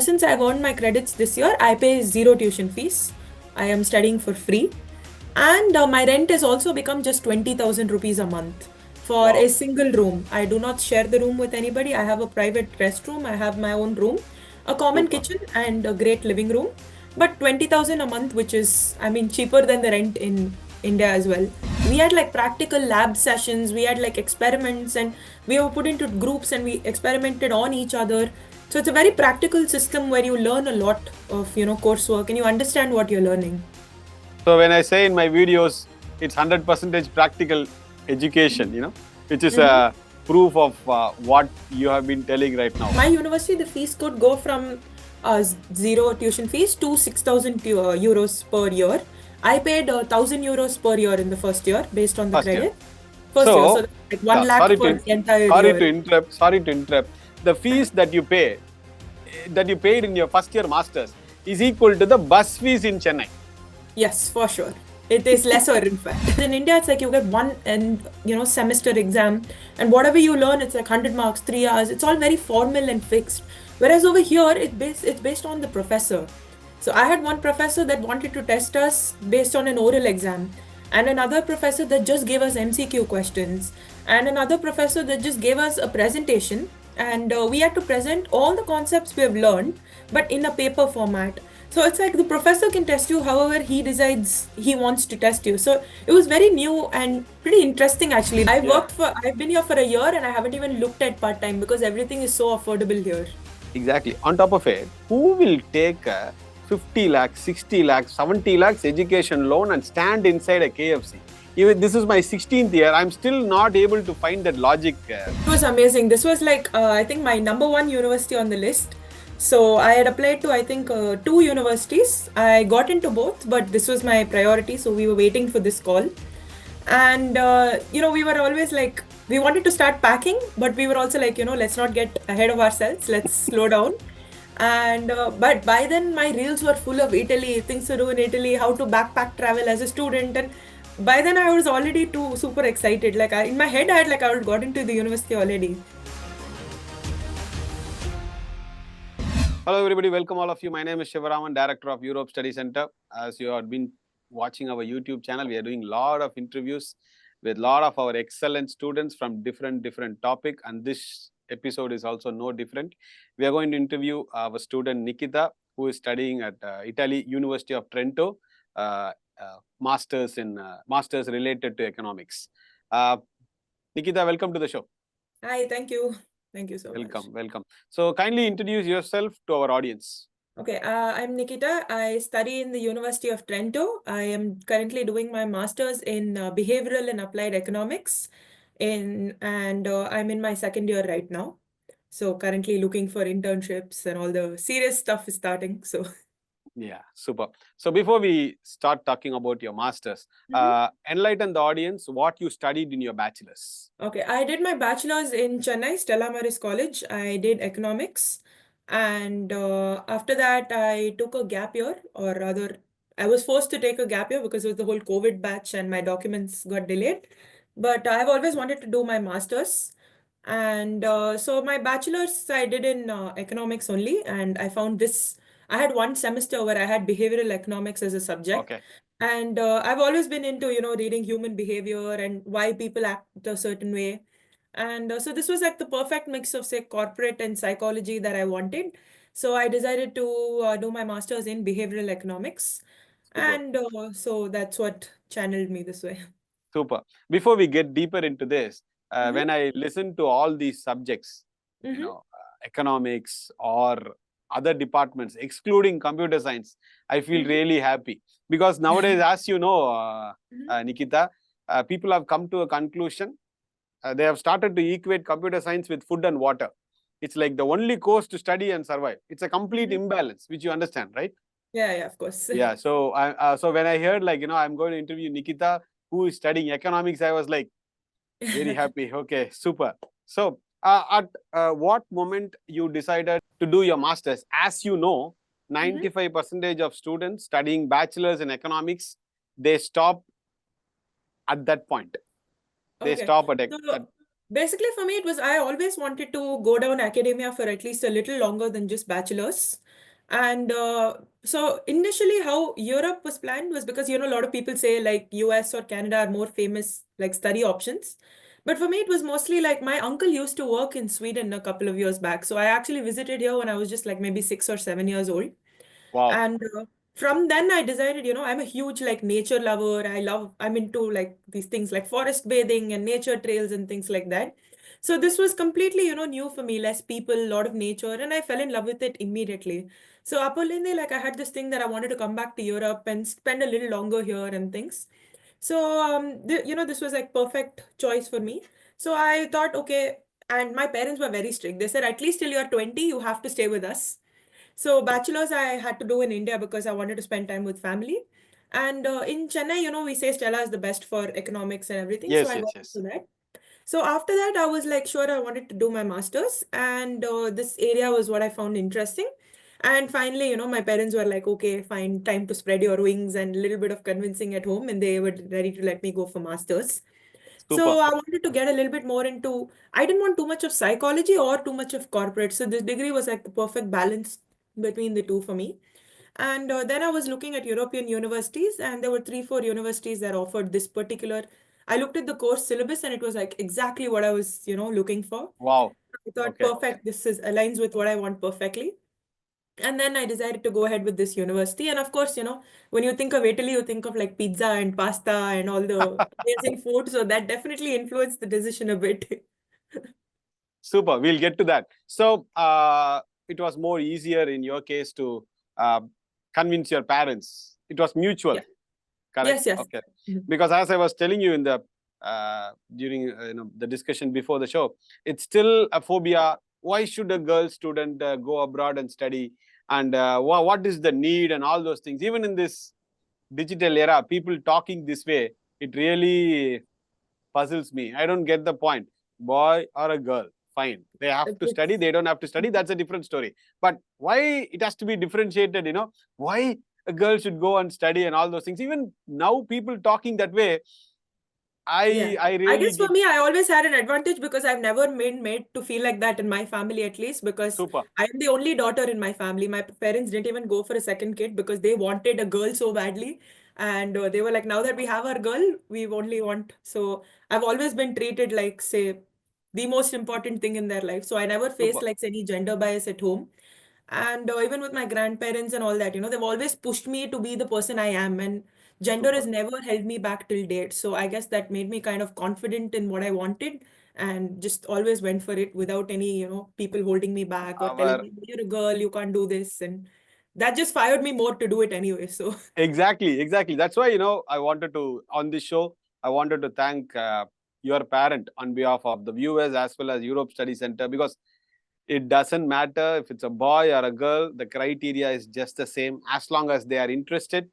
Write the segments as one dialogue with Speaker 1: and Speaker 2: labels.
Speaker 1: since I've earned my credits this year, I pay zero tuition fees. I am studying for free. And my rent has also become just 20,000 rupees a month for
Speaker 2: Wow.
Speaker 1: a single room. I do not share the room with anybody. I have a private restroom. I have my own room, a common
Speaker 2: Super.
Speaker 1: kitchen, and a great living room. But 20,000 a month, which is, I mean, cheaper than the rent in India as well. We had like practical lab sessions, we had like experiments, and we were put into groups and we experimented on each other. So it's a very practical system where you learn a lot of, coursework and you understand what you're learning.
Speaker 2: So when I say in my videos, it's 100% practical education, which is a proof of what you have been telling right now.
Speaker 1: My university, the fees could go from zero tuition fees to 6,000 euros per year. I paid 1,000 euros per year in the first year based on the
Speaker 2: First year.
Speaker 1: credit. First year, so
Speaker 2: So,
Speaker 1: like 1
Speaker 2: yeah,
Speaker 1: lakh for the entire
Speaker 2: sorry
Speaker 1: year.
Speaker 2: to interrupt. Sorry to interrupt. The fees that you paid in your first year masters is equal to the bus fees in Chennai.
Speaker 1: Yes, for sure. It is lesser, in fact. In India, it's like you get one semester exam, and whatever you learn, it's like 100 marks, 3 hours. It's all very formal and fixed. Whereas over here, it's based on the professor. So I had one professor that wanted to test us based on an oral exam, and another professor that just gave us MCQ questions, and another professor that just gave us a presentation, and we had to present all the concepts we have learned, but in a paper format. So it's like the professor can test you however he decides he wants to test you. So it was very new and pretty interesting actually. I've been here for a year and I haven't even looked at part time because everything is so affordable here.
Speaker 2: Exactly. On top of it, who will take a 50 lakhs, 60 lakhs, 70 lakhs education loan and stand inside a KFC? Even this is my 16th year, I'm still not able to find that logic.
Speaker 1: It was amazing. This was like, I think, my number one university on the list. So I had applied to, I think, two universities. I got into both, but this was my priority. So we were waiting for this call. And, we were always like, we wanted to start packing, but we were also like, let's not get ahead of ourselves. Let's slow down. And, but by then, my reels were full of Italy, things to do in Italy, how to backpack travel as a student. And by then I was already too super excited. Like in my head, I had got into the university already.
Speaker 2: Hello everybody, welcome all of you. My name is Shivaraman, Director of Europe Study Center. As you have been watching our YouTube channel, we are doing a lot of interviews with a lot of our excellent students from different topic, and this episode is also no different. We are going to interview our student Nikita, who is studying at Italy, University of Trento, masters related to economics. Nikita, welcome to the show.
Speaker 1: Hi, thank you. Thank you so
Speaker 2: much. Welcome. So kindly introduce yourself to our audience.
Speaker 1: Okay, I'm Nikita. I study in the University of Trento. I am currently doing my master's in behavioral and applied economics, and I'm in my second year right now. So currently looking for internships and all the serious stuff is starting. So
Speaker 2: yeah, super. So before we start talking about your masters, enlighten the audience what you studied in your bachelor's.
Speaker 1: Okay, I did my bachelor's in Chennai, Stella Maris College. I did economics. And after that, I took a gap year, or rather, I was forced to take a gap year because it was the whole COVID batch and my documents got delayed. But I've always wanted to do my master's. And so my bachelor's I did in economics only. And I found this, I had one semester where I had behavioral economics as a subject.
Speaker 2: Okay.
Speaker 1: And I've always been into, reading human behavior and why people act a certain way. And so this was like the perfect mix of, say, corporate and psychology that I wanted. So I decided to do my master's in behavioral economics.
Speaker 2: Super.
Speaker 1: And so that's what channeled me this way.
Speaker 2: Super. Before we get deeper into this, when I listen to all these subjects, economics or other departments, excluding computer science, I feel really happy. Because nowadays, as you know, Nikita, people have come to a conclusion. They have started to equate computer science with food and water. It's like the only course to study and survive. It's a complete imbalance, which you understand, right?
Speaker 1: Yeah, of course.
Speaker 2: Yeah. So so when I heard I'm going to interview Nikita, who is studying economics, I was like very happy. Okay, super. So at what moment you decided to do your master's? As you know, 95% of students studying bachelor's in economics, they stop at that point. They stop at
Speaker 1: basically, for me, it was I always wanted to go down academia for at least a little longer than just bachelor's. And so initially, how Europe was planned was because, a lot of people say like US or Canada are more famous like study options. But for me, it was mostly like my uncle used to work in Sweden a couple of years back. So I actually visited here when I was just like maybe 6 or 7 years old.
Speaker 2: Wow.
Speaker 1: And from then I decided, I'm a huge like nature lover. I'm into like these things like forest bathing and nature trails and things like that. So this was completely, new for me, less people, a lot of nature, and I fell in love with it immediately. So apparently, like I had this thing that I wanted to come back to Europe and spend a little longer here and things. So this was like perfect choice for me. So I thought, okay, and my parents were very strict. They said at least till you're 20, you have to stay with us. So bachelor's I had to do in India because I wanted to spend time with family. And in Chennai, we say Stella is the best for economics and everything. So
Speaker 2: Yes,
Speaker 1: I
Speaker 2: yes,
Speaker 1: got
Speaker 2: yes.
Speaker 1: into that. So after that, I was like, sure, I wanted to do my master's, and this area was what I found interesting. And finally, my parents were like, okay, fine, time to spread your wings and a little bit of convincing at home, and they were ready to let me go for master's.
Speaker 2: Super.
Speaker 1: So I wanted to get a little bit more into, I didn't want too much of psychology or too much of corporate. So this degree was like the perfect balance between the two for me. And then I was looking at European universities, and there were three, four universities that offered this particular. I looked at the course syllabus, and it was like exactly what I was, looking for.
Speaker 2: Wow.
Speaker 1: I thought,
Speaker 2: Okay.
Speaker 1: perfect, this is aligns with what I want perfectly. And then I decided to go ahead with this university. And of course, when you think of Italy, you think of like pizza and pasta and all the amazing food. So that definitely influenced the decision a bit.
Speaker 2: Super. We'll get to that. So it was more easier in your case to uh, convince your parents. It was mutual,
Speaker 1: Yeah.
Speaker 2: correct?
Speaker 1: Yes, yes.
Speaker 2: Okay.
Speaker 1: Mhm.
Speaker 2: Because as I was telling you in the during the discussion before the show, it's still a phobia. Why should a girl student go abroad and study? And what is the need and all those things? Even in this digital era, people talking this way, it really puzzles me. I don't get the point. Boy or a girl, fine. They have to study,
Speaker 1: It's,
Speaker 2: they don't have to study. That's a different story. But why it has to be differentiated, Why a girl should go and study and all those things. Even now, people talking that way,
Speaker 1: yeah.
Speaker 2: I
Speaker 1: I
Speaker 2: really
Speaker 1: guess for
Speaker 2: did.
Speaker 1: me, I always had an advantage because I've never been made to feel like that in my family, at least, because
Speaker 2: Super.
Speaker 1: I'm the only daughter in my family. My parents didn't even go for a second kid because they wanted a girl so badly. And they were like, now that we have our girl, we only want. So I've always been treated like, say, the most important thing in their life. So I never faced
Speaker 2: Super.
Speaker 1: like any gender bias at home. And even with my grandparents and all that, they've always pushed me to be the person I am. And gender has
Speaker 2: Super.
Speaker 1: never held me back till date. So I guess that made me kind of confident in what I wanted and just always went for it without any, people holding me back or telling
Speaker 2: Our
Speaker 1: me, you're a girl, you can't do this. And that just fired me more to do it anyway. So,
Speaker 2: Exactly, exactly. That's why, I wanted to, on this show, I wanted to thank your parent on behalf of the viewers as well as Europe Study Center, because it doesn't matter if it's a boy or a girl, the criteria is just the same. As long as they are interested,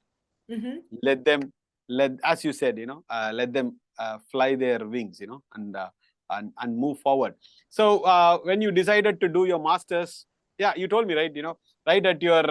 Speaker 1: hmm
Speaker 2: let them, as you said, let them fly their wings, and move forward. So when you decided to do your masters, yeah, you told me, right, right at your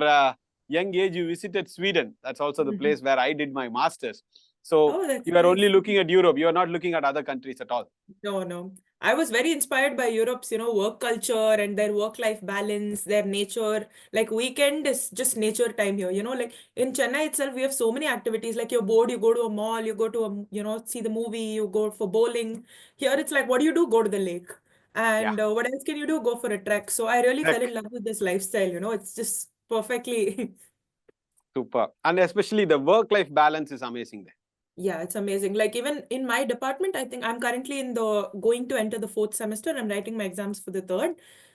Speaker 2: young age, you visited Sweden. That's also the place where I did my masters. So
Speaker 1: Oh, that's
Speaker 2: you are
Speaker 1: nice.
Speaker 2: only looking at Europe. You are not looking at other countries at all.
Speaker 1: No, no. I was very inspired by Europe's, work culture and their work-life balance, their nature. Like weekend is just nature time here, like in Chennai itself, we have so many activities. Like you're bored, you go to a mall, you go to a, see the movie, you go for bowling. Here it's like, what do you do? Go to the lake.
Speaker 2: Yeah,
Speaker 1: And what else can you do? Go for a trek. So I really fell
Speaker 2: heck,
Speaker 1: in love with this lifestyle, it's just perfectly
Speaker 2: super. And especially the work-life balance is amazing there.
Speaker 1: Yeah, it's amazing. Like even in my department, I think I'm currently in the going to enter the fourth semester. I'm writing my exams for the third.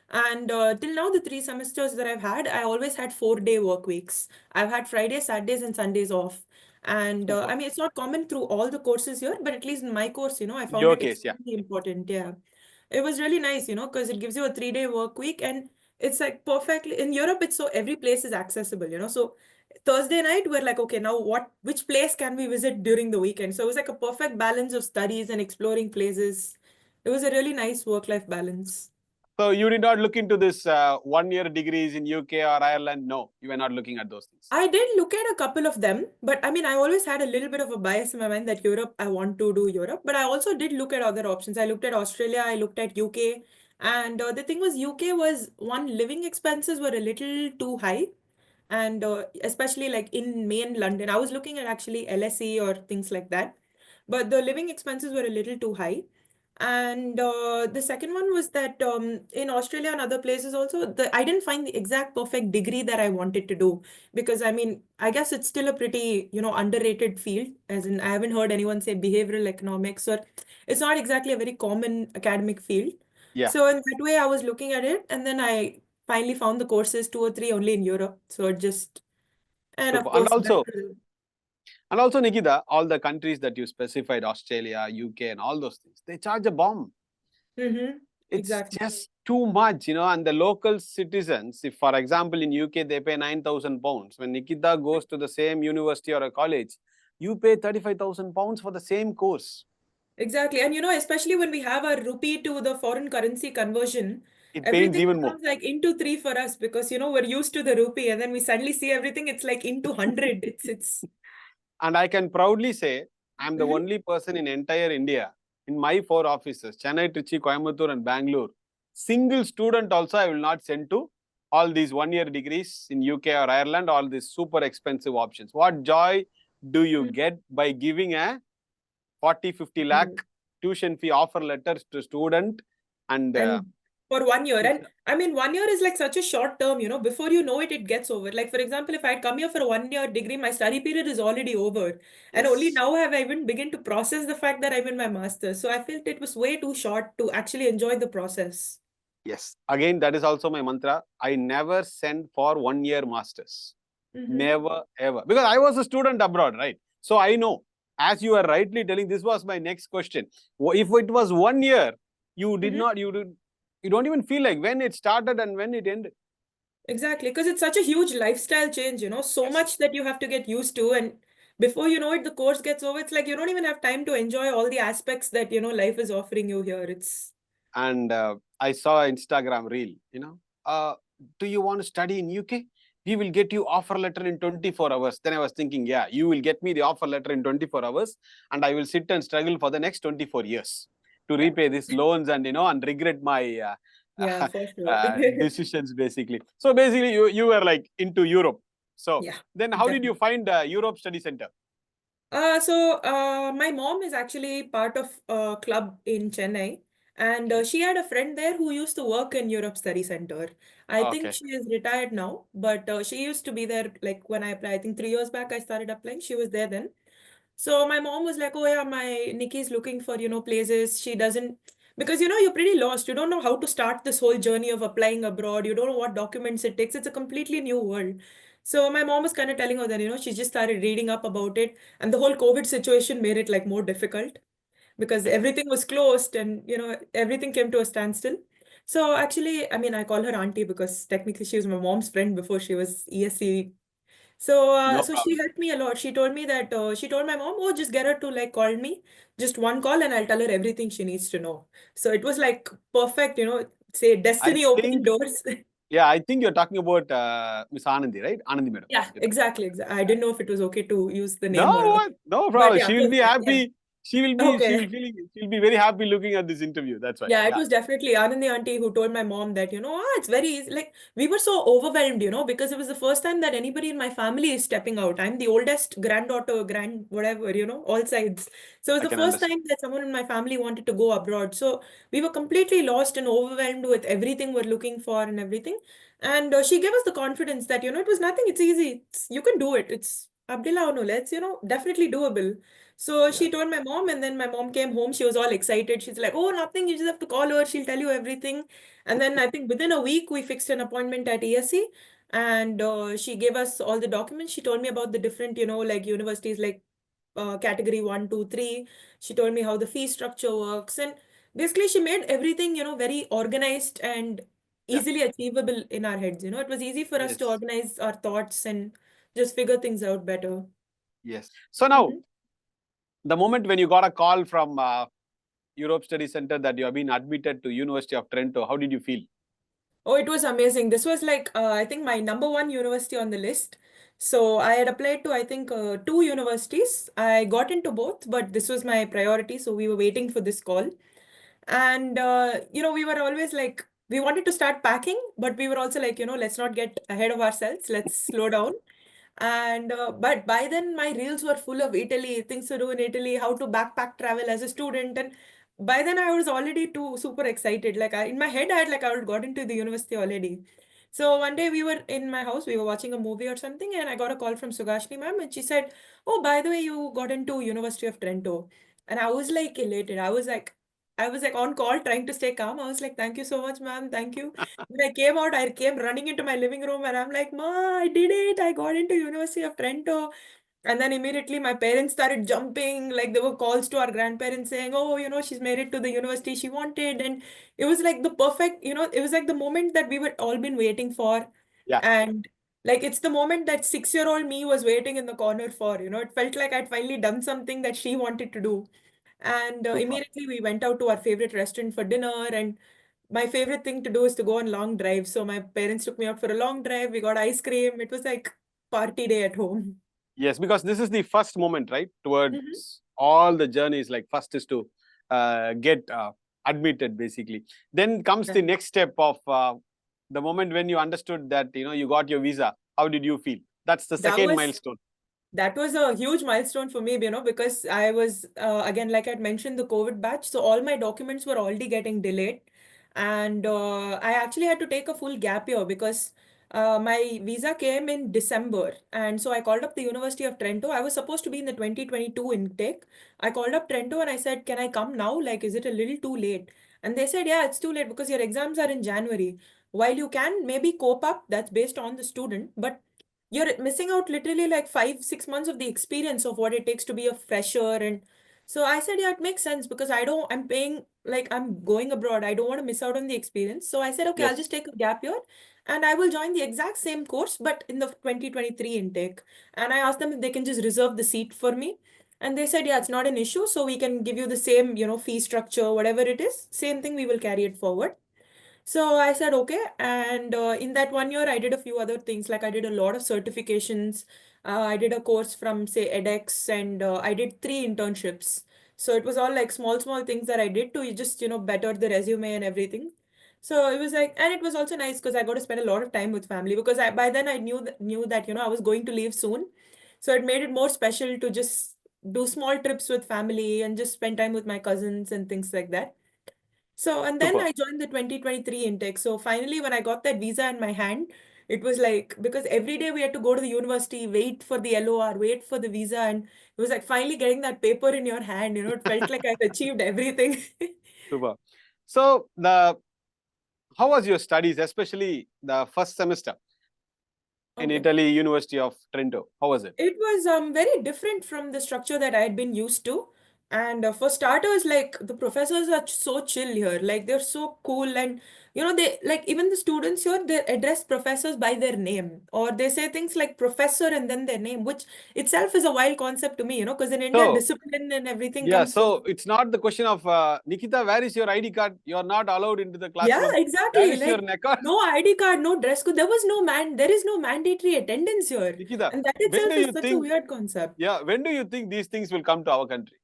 Speaker 1: And till now, the 3 semesters that I've had, I always had 4 day work weeks. I've had Fridays, Saturdays, and Sundays off. And
Speaker 2: Super.
Speaker 1: I mean, it's not common through all the courses here, but at least in my course, I
Speaker 2: In
Speaker 1: found
Speaker 2: your
Speaker 1: it
Speaker 2: case, yeah.
Speaker 1: extremely important. Yeah. It was really nice, because it gives you a 3 day work week and it's like perfectly in Europe, it's so every place is accessible, So Thursday night, we're like, okay, now which place can we visit during the weekend? So it was like a perfect balance of studies and exploring places. It was a really nice work-life balance.
Speaker 2: So you did not look into this 1 year degrees in UK or Ireland. No, you were not looking at those things.
Speaker 1: I did look at a couple of them, but I mean, I always had a little bit of a bias in my mind that Europe, I want to do Europe, but I also did look at other options. I looked at Australia, I looked at UK, and the thing was, UK was one, living expenses were a little too high. and especially like in main London. I was looking at actually LSE or things like that, but the living expenses were a little too high. And the second one was that in Australia and other places also, I didn't find the exact perfect degree that I wanted to do, because I mean, I guess it's still a pretty, underrated field. As in, I haven't heard anyone say behavioral economics, or it's not exactly a very common academic field.
Speaker 2: Yeah.
Speaker 1: So in that way, I was looking at it, and then I finally found the courses, two or three only in Europe. So it just, and of
Speaker 2: Super. And
Speaker 1: course,
Speaker 2: also, Nikita, all the countries that you specified, Australia, UK, and all those things, they charge a bomb.
Speaker 1: mm-hmm,
Speaker 2: It's
Speaker 1: exactly.
Speaker 2: just too much, and the local citizens, if for example in UK they pay 9,000 pounds, when Nikita goes to the same university or a college, you pay 35,000 pounds for the same course.
Speaker 1: Exactly. And especially when we have our rupee to the foreign currency conversion,
Speaker 2: It pains
Speaker 1: everything
Speaker 2: even more.
Speaker 1: becomes like into three for us, because we're used to the rupee, and then we suddenly see everything, it's like into 100. It's
Speaker 2: And I can proudly say I'm the
Speaker 1: Mhm.
Speaker 2: only person in entire India in my 4 offices, Chennai, Trichy, Coimbatore, and Bangalore. Single student also I will not send to all these 1-year degrees in UK or Ireland, all these super expensive options. What joy do you get by giving a 40, 50 lakh
Speaker 1: Mhm.
Speaker 2: tuition fee offer letters to student and
Speaker 1: And for 1 year.
Speaker 2: it's
Speaker 1: And I mean, 1 year is like such a short term, before you know it, it gets over. Like, for example, if I had come here for a 1 year degree, my study period is already over. And only
Speaker 2: yes.
Speaker 1: now have I even begun to process the fact that I'm in my master's. So I felt it was way too short to actually enjoy the process.
Speaker 2: Yes. Again, that is also my mantra. I never send for 1-year masters.
Speaker 1: Mm-hmm.
Speaker 2: Never, ever. Because I was a student abroad, right? So I know, as you are rightly telling, this was my next question. If it was 1 year, you did
Speaker 1: Mm-hmm.
Speaker 2: not, you don't even feel like when it started and when it ended.
Speaker 1: Exactly, because it's such a huge lifestyle change, so
Speaker 2: Yes.
Speaker 1: much that you have to get used to. And before you know it, the course gets over. It's like you don't even have time to enjoy all the aspects that, life is offering you here. It's
Speaker 2: And I saw Instagram reel, do you want to study in UK? We will get you offer letter in 24 hours. Then I was thinking, yeah, you will get me the offer letter in 24 hours and I will sit and struggle for the next 24 years to
Speaker 1: yeah,
Speaker 2: repay these loans and, and regret my
Speaker 1: yeah, for sure.
Speaker 2: decisions basically. So basically you were like into Europe. So
Speaker 1: Yeah,
Speaker 2: then how did
Speaker 1: definitely.
Speaker 2: you find Europe Study Center?
Speaker 1: My mom is actually part of a club in Chennai, and
Speaker 2: Okay.
Speaker 1: she had a friend there who used to work in Europe Study Center. I think
Speaker 2: Okay.
Speaker 1: she is retired now, but she used to be there like when I applied. I think 3 years back I started applying. She was there then. So my mom was like, "Oh yeah, my Nikki's looking for, places. She doesn't, because you're pretty lost. You don't know how to start this whole journey of applying abroad. You don't know what documents it takes. It's a completely new world." So my mom was kind of telling her that, she just started reading up about it, and the whole COVID situation made it like more difficult, because
Speaker 2: Okay.
Speaker 1: everything was closed, and everything came to a standstill. So actually, I mean, I call her auntie because technically she was my mom's friend before she was ESC. So,
Speaker 2: No
Speaker 1: so she
Speaker 2: problem.
Speaker 1: helped me a lot. She told me that she told my mom, "Oh, just get her to like call me, just one call, and I'll tell her everything she needs to know." So it was like perfect, say
Speaker 2: I
Speaker 1: destiny opening
Speaker 2: think,
Speaker 1: doors.
Speaker 2: yeah, I think you're talking about Miss Anandi, right? Anandi madam.
Speaker 1: Yeah, exactly, exactly. I didn't know if it was okay to use the
Speaker 2: No,
Speaker 1: name or not,
Speaker 2: no
Speaker 1: but
Speaker 2: problem.
Speaker 1: yeah,
Speaker 2: She will be
Speaker 1: perfect. Yeah.
Speaker 2: happy.
Speaker 1: Okay.
Speaker 2: She'll be very happy looking at this interview. That's why.
Speaker 1: Yeah, it
Speaker 2: Yeah.
Speaker 1: was definitely Anandi auntie who told my mom that, it's very easy. Like, we were so overwhelmed, because it was the first time that anybody in my family is stepping out. I'm the oldest granddaughter, whatever, all sides. So it
Speaker 2: I
Speaker 1: was the
Speaker 2: can
Speaker 1: first
Speaker 2: understand.
Speaker 1: time that someone in my family wanted to go abroad. So we were completely lost and overwhelmed with everything we're looking for and everything. And she gave us the confidence that, it was nothing, it's easy. You can do it. It's Abdullah Onul. It's, definitely doable. So she
Speaker 2: Yes.
Speaker 1: told my mom, and then my mom came home. She was all excited. She's like, "Oh, nothing. You just have to call her. She'll tell you everything." And then I think within a week, we fixed an appointment at ESC, and she gave us all the documents. She told me about the different, like universities, like category one, two, three. She told me how the fee structure works, and basically, she made everything, very organized and
Speaker 2: Yeah.
Speaker 1: easily achievable in our heads. It was easy for us to
Speaker 2: Yes.
Speaker 1: organize our thoughts and just figure things out better.
Speaker 2: Yes. So now,
Speaker 1: Mhm.
Speaker 2: the moment when you got a call from Europe Study Center that you have been admitted to University of Trento, how did you feel?
Speaker 1: Oh, it was amazing. This was like, I think my number one university on the list. So I had applied to, I think, two universities. I got into both, but this was my priority. So we were waiting for this call. And, we were always like, we wanted to start packing, but we were also like, let's not get ahead of ourselves. Let's slow down. And but by then my reels were full of Italy, things to do in Italy, how to backpack travel as a student. And by then I was already too super excited. Like in my head, I had like I had got into the university already. So one day we were in my house, we were watching a movie or something, and I got a call from Sugashni ma'am, and she said, "Oh, by the way, you got into University of Trento." And I was like elated. I was like on call trying to stay calm. I was like, "Thank you so much, ma'am. Thank you." When I came out, I came running into my living room and I'm like, Ma, I did it. I got into University of Trento. And then immediately my parents started jumping. Like there were calls to our grandparents saying, oh, she's made it to the university she wanted. And it was like the perfect, it was like the moment that we were all been waiting for.
Speaker 2: Yeah,
Speaker 1: And like it's the moment that 6-year-old me was waiting in the corner for, it felt like I'd finally done something that she wanted to do. And
Speaker 2: super.
Speaker 1: immediately we went out to our favorite restaurant for dinner. And my favorite thing to do is to go on long drives. So my parents took me out for a long drive. We got ice cream. It was like party day at home.
Speaker 2: Yes, because this is the first moment, right?
Speaker 1: Mhm.
Speaker 2: Towards all the journeys, like first is to get admitted, basically. Then comes
Speaker 1: Yeah.
Speaker 2: the next step of the moment when you understood that, you got your visa. How did you feel? That's the
Speaker 1: That
Speaker 2: second
Speaker 1: was
Speaker 2: milestone.
Speaker 1: That was a huge milestone for me, because I was, again, like I'd mentioned, the COVID batch. So all my documents were already getting delayed. And I actually had to take a full gap year because my visa came in December. And so I called up the University of Trento. I was supposed to be in the 2022 intake. I called up Trento and I said, can I come now? Like, is it a little too late? And they said, yeah, it's too late because your exams are in January. While you can maybe cope up, that's based on the student. But you're missing out literally like 5-6 months of the experience of what it takes to be a fresher. And so I said, yeah, it makes sense because I'm paying, like I'm going abroad, I don't want to miss out on the experience. So I said, okay, I'll
Speaker 2: Yes,
Speaker 1: just take a gap year and I will join the exact same course but in the 2023 intake. And I asked them if they can just reserve the seat for me, and they said, yeah, it's not an issue, so we can give you the same, fee structure, whatever it is, same thing, we will carry it forward. So I said, okay. And in that one year, I did a few other things. Like I did a lot of certifications. I did a course from, say, edX, and I did 3 internships. So it was all like small, small things that I did to just, better the resume and everything. So it was like, and it was also nice because I got to spend a lot of time with family because by then I knew that, I was going to leave soon. So it made it more special to just do small trips with family and just spend time with my cousins and things like that. So, and then
Speaker 2: super.
Speaker 1: I joined the 2023 intake. So finally, when I got that visa in my hand, it was like, because every day we had to go to the university, wait for the LOR, wait for the visa. And it was like finally getting that paper in your hand, it felt like I've achieved everything.
Speaker 2: Super. So, how was your studies, especially the first semester in
Speaker 1: Okay.
Speaker 2: Italy, University of Trento? How was it?
Speaker 1: It was very different from the structure that I had been used to. And for starters, like the professors are so chill here. Like they're so cool. And, they like even the students here, they address professors by their name. Or they say things like professor and then their name, which itself is a wild concept to me, because in India,
Speaker 2: So,
Speaker 1: discipline and everything
Speaker 2: yeah,
Speaker 1: comes first.
Speaker 2: so it's not the question of Nikita, where is your ID card? You are not allowed into the
Speaker 1: Yeah,
Speaker 2: classroom. Where
Speaker 1: exactly.
Speaker 2: is your
Speaker 1: Like
Speaker 2: record?
Speaker 1: no ID card, no dress code. There is no mandatory attendance here.
Speaker 2: Nikita,
Speaker 1: And that
Speaker 2: when
Speaker 1: itself
Speaker 2: do
Speaker 1: is
Speaker 2: you
Speaker 1: such a
Speaker 2: think,
Speaker 1: weird concept.
Speaker 2: yeah, when do you think these things will come to our country?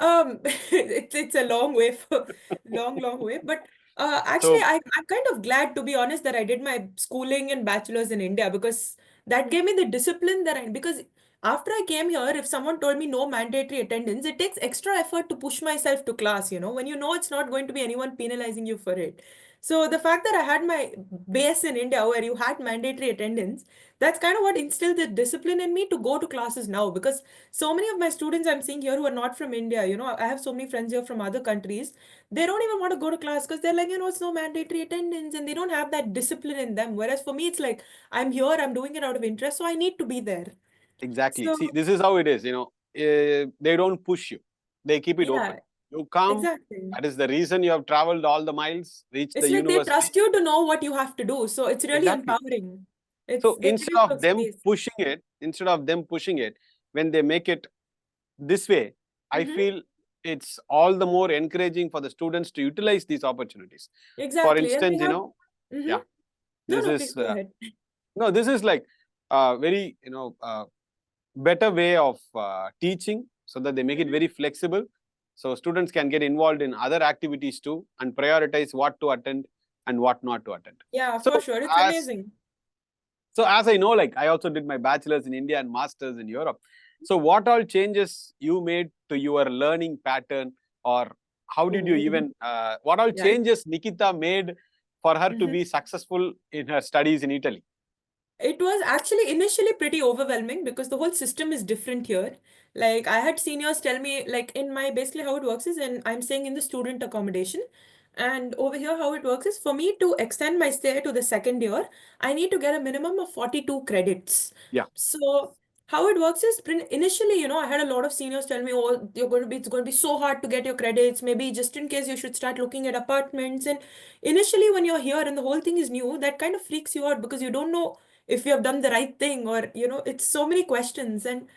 Speaker 1: It's a long way for long way. But actually,
Speaker 2: So,
Speaker 1: I'm kind of glad, to be honest, that I did my schooling and bachelor's in India because that gave me the discipline because after I came here, if someone told me no mandatory attendance, it takes extra effort to push myself to class, when it's not going to be anyone penalizing you for it. So the fact that I had my base in India where you had mandatory attendance, that's kind of what instilled the discipline in me to go to classes now because so many of my students I'm seeing here who are not from India, I have so many friends here from other countries. They don't even want to go to class because they're like, it's no mandatory attendance and they don't have that discipline in them. Whereas for me, it's like, I'm here, I'm doing it out of interest, so I need to be there.
Speaker 2: exactly.
Speaker 1: So,
Speaker 2: See, this is how it is, they don't push you. They keep it open.
Speaker 1: yeah,
Speaker 2: You come,
Speaker 1: exactly.
Speaker 2: that is the reason you have traveled all the miles, reached the
Speaker 1: It's like they
Speaker 2: university.
Speaker 1: trust you to know what you have to do. So it's really
Speaker 2: Exactly.
Speaker 1: empowering.
Speaker 2: So
Speaker 1: They give you the space.
Speaker 2: instead of them pushing it, when they make it this way, I
Speaker 1: Mm-hmm.
Speaker 2: feel it's all the more encouraging for the students to utilize these opportunities. For
Speaker 1: Exactly. And we
Speaker 2: instance,
Speaker 1: have, mm-hmm.
Speaker 2: yeah,
Speaker 1: No,
Speaker 2: this
Speaker 1: no, please
Speaker 2: is
Speaker 1: go ahead.
Speaker 2: no, this is like very better way of teaching, so that they make it very flexible. So students can get involved in other activities too and prioritize what to attend and what not to attend.
Speaker 1: Yeah,
Speaker 2: So
Speaker 1: for sure. It's amazing.
Speaker 2: so as I know, like I also did my bachelor's in India and master's in Europe. So what all changes you made to your learning pattern, or how did you even, what all
Speaker 1: Yeah.
Speaker 2: changes Nikita made for her to
Speaker 1: Mhm.
Speaker 2: be successful in her studies in Italy?
Speaker 1: It was actually initially pretty overwhelming because the whole system is different here. Like I had seniors tell me, like in my basically how it works is, and I'm staying in the student accommodation. And over here, how it works is for me to extend my stay to the second year, I need to get a minimum of 42 credits.
Speaker 2: Yeah.
Speaker 1: So how it works is initially, I had a lot of seniors tell me, oh, it's going to be so hard to get your credits. Maybe just in case you should start looking at apartments. And initially, when you're here and the whole thing is new, that kind of freaks you out because you don't know if you have done the right thing, or it's so many questions. And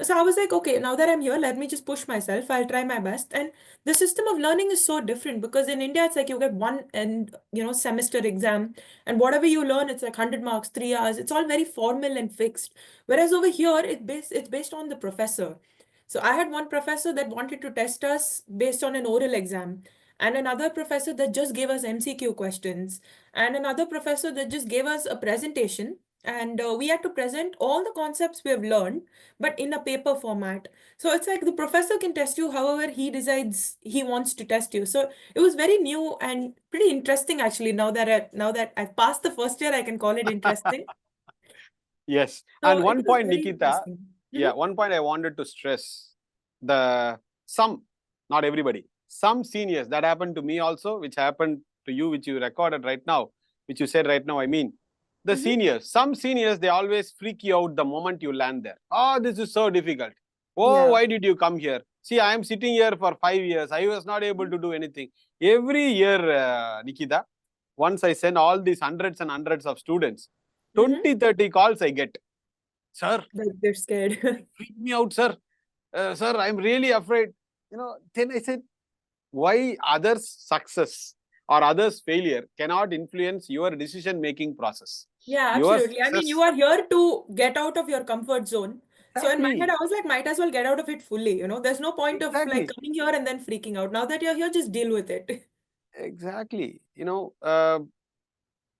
Speaker 1: so I was like, okay, now that I'm here, let me just push myself, I'll try my best. And the system of learning is so different because in India it's like you get one and semester exam, and whatever you learn it's like 100 marks, 3 hours. It's all very formal and fixed, whereas over here it's based on the professor. So I had one professor that wanted to test us based on an oral exam, and another professor that just gave us MCQ questions, and another professor that just gave us a presentation, and we had to present all the concepts we have learned but in a paper format. So it's like the professor can test you however he decides he wants to test you. So it was very new and pretty interesting actually. Now that I've passed the first year, I can call it interesting.
Speaker 2: Yes.
Speaker 1: So
Speaker 2: And
Speaker 1: it
Speaker 2: one
Speaker 1: was
Speaker 2: point,
Speaker 1: very
Speaker 2: Nikita,
Speaker 1: interesting.
Speaker 2: yeah, one point I wanted to stress, the some, not everybody, some seniors, that happened to me also, which happened to you, which you recorded right now, which you said right now, I mean, the
Speaker 1: Mm-hmm.
Speaker 2: seniors, some seniors, they always freak you out the moment you land there. Oh, this is so difficult. Oh,
Speaker 1: Yeah.
Speaker 2: why did you come here? See, I am sitting here for 5 years. I was not able to do anything. Every year, Nikita, once I send all these hundreds and hundreds of students,
Speaker 1: Mm-hmm.
Speaker 2: 20, 30 calls I get. Sir,
Speaker 1: Like they're scared.
Speaker 2: freak me out, sir. Sir, I'm really afraid. Then I said, why others' success or others' failure cannot influence your decision-making process?
Speaker 1: Yeah,
Speaker 2: Your
Speaker 1: absolutely. I mean, you
Speaker 2: success,
Speaker 1: are here to get out of your comfort zone. So in my head,
Speaker 2: exactly,
Speaker 1: I was like, might as well get out of it fully. There's no point of like
Speaker 2: exactly,
Speaker 1: coming here and then freaking out. Now that you're here, just deal with it.
Speaker 2: exactly.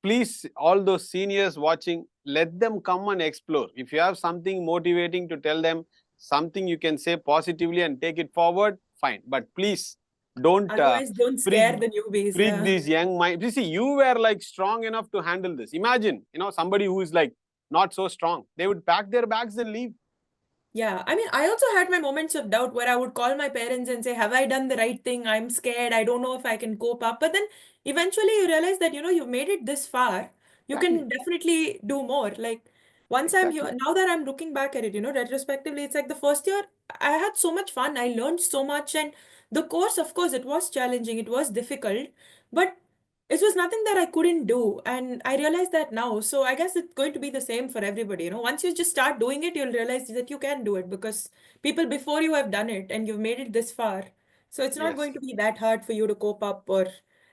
Speaker 2: Please, all those seniors watching, let them come and explore. If you have something motivating to tell them, something you can say positively and take it forward, fine. But please don't
Speaker 1: Otherwise, don't
Speaker 2: freak
Speaker 1: scare the newbies.
Speaker 2: freak
Speaker 1: Yeah.
Speaker 2: these young minds. You see, you were like strong enough to handle this. Imagine, somebody who is like not so strong. They would pack their bags and leave.
Speaker 1: Yeah, I mean, I also had my moments of doubt where I would call my parents and say, have I done the right thing? I'm scared. I don't know if I can cope up. But then eventually you realize that, you've made it this far. You
Speaker 2: Exactly,
Speaker 1: can definitely do more. Like once I'm here,
Speaker 2: exactly.
Speaker 1: now that I'm looking back at it, retrospectively, it's like the first year I had so much fun. I learned so much. And the course, of course, it was challenging. It was difficult. But it was nothing that I couldn't do. And I realize that now. So I guess it's going to be the same for everybody. Once you just start doing it, you'll realize that you can do it because people before you have done it and you've made it this far. So it's not
Speaker 2: Yes.
Speaker 1: going to be that hard for you to cope up, or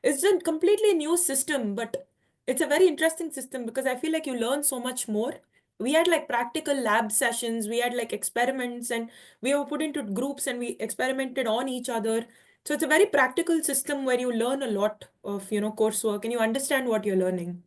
Speaker 1: it's a completely new system, but it's a very interesting system because I feel like you learn so much more. We had like practical lab sessions, we had like experiments, and we were put into groups and we experimented on each other. So it's a very practical system where you learn a lot of, coursework and you understand what you're learning.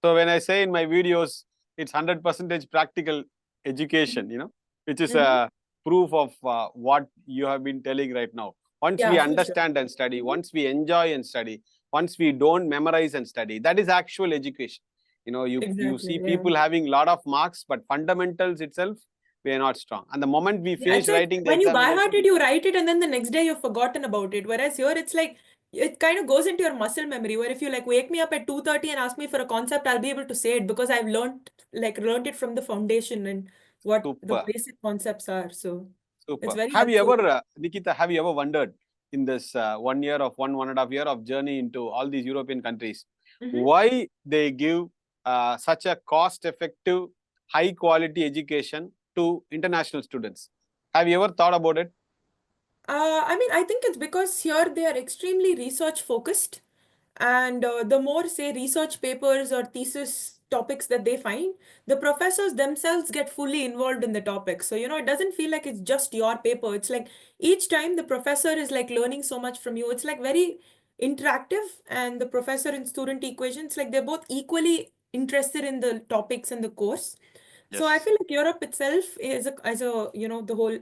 Speaker 2: So when I say in my videos, it's 100% practical education, which is
Speaker 1: Mm-hmm.
Speaker 2: a proof of what you have been telling right now. Once
Speaker 1: Yeah,
Speaker 2: we
Speaker 1: for sure.
Speaker 2: understand and study,
Speaker 1: Mhm.
Speaker 2: once we enjoy and study, once we don't memorize and study, that is actual education. You
Speaker 1: Exactly.
Speaker 2: see
Speaker 1: Yeah.
Speaker 2: people having a lot of marks, but fundamentals itself, we are not strong. And the moment we
Speaker 1: Yeah,
Speaker 2: finish
Speaker 1: it's like
Speaker 2: writing the
Speaker 1: when you buy
Speaker 2: examination,
Speaker 1: hearted, you write it and then the next day you've forgotten about it. Whereas here it's like it kind of goes into your muscle memory where if you like wake me up at 2:30 and ask me for a concept, I'll be able to say it because I've learned it from the foundation and what the
Speaker 2: super.
Speaker 1: basic concepts are. So it's
Speaker 2: Super.
Speaker 1: very
Speaker 2: Have you
Speaker 1: helpful.
Speaker 2: ever, Nikita, have you ever wondered in this 1 year of 1.5 year of journey into all these European countries,
Speaker 1: Mm-hmm.
Speaker 2: why they give such a cost-effective, high-quality education to international students? Have you ever thought about it?
Speaker 1: I mean, I think it's because here they are extremely research focused, and the more, say, research papers or thesis topics that they find, the professors themselves get fully involved in the topic. So, it doesn't feel like it's just your paper. It's like each time the professor is like learning so much from you. It's like very interactive, and the professor and student equations, like they're both equally interested in the topics and the course. So I
Speaker 2: Yes.
Speaker 1: feel like Europe itself is the whole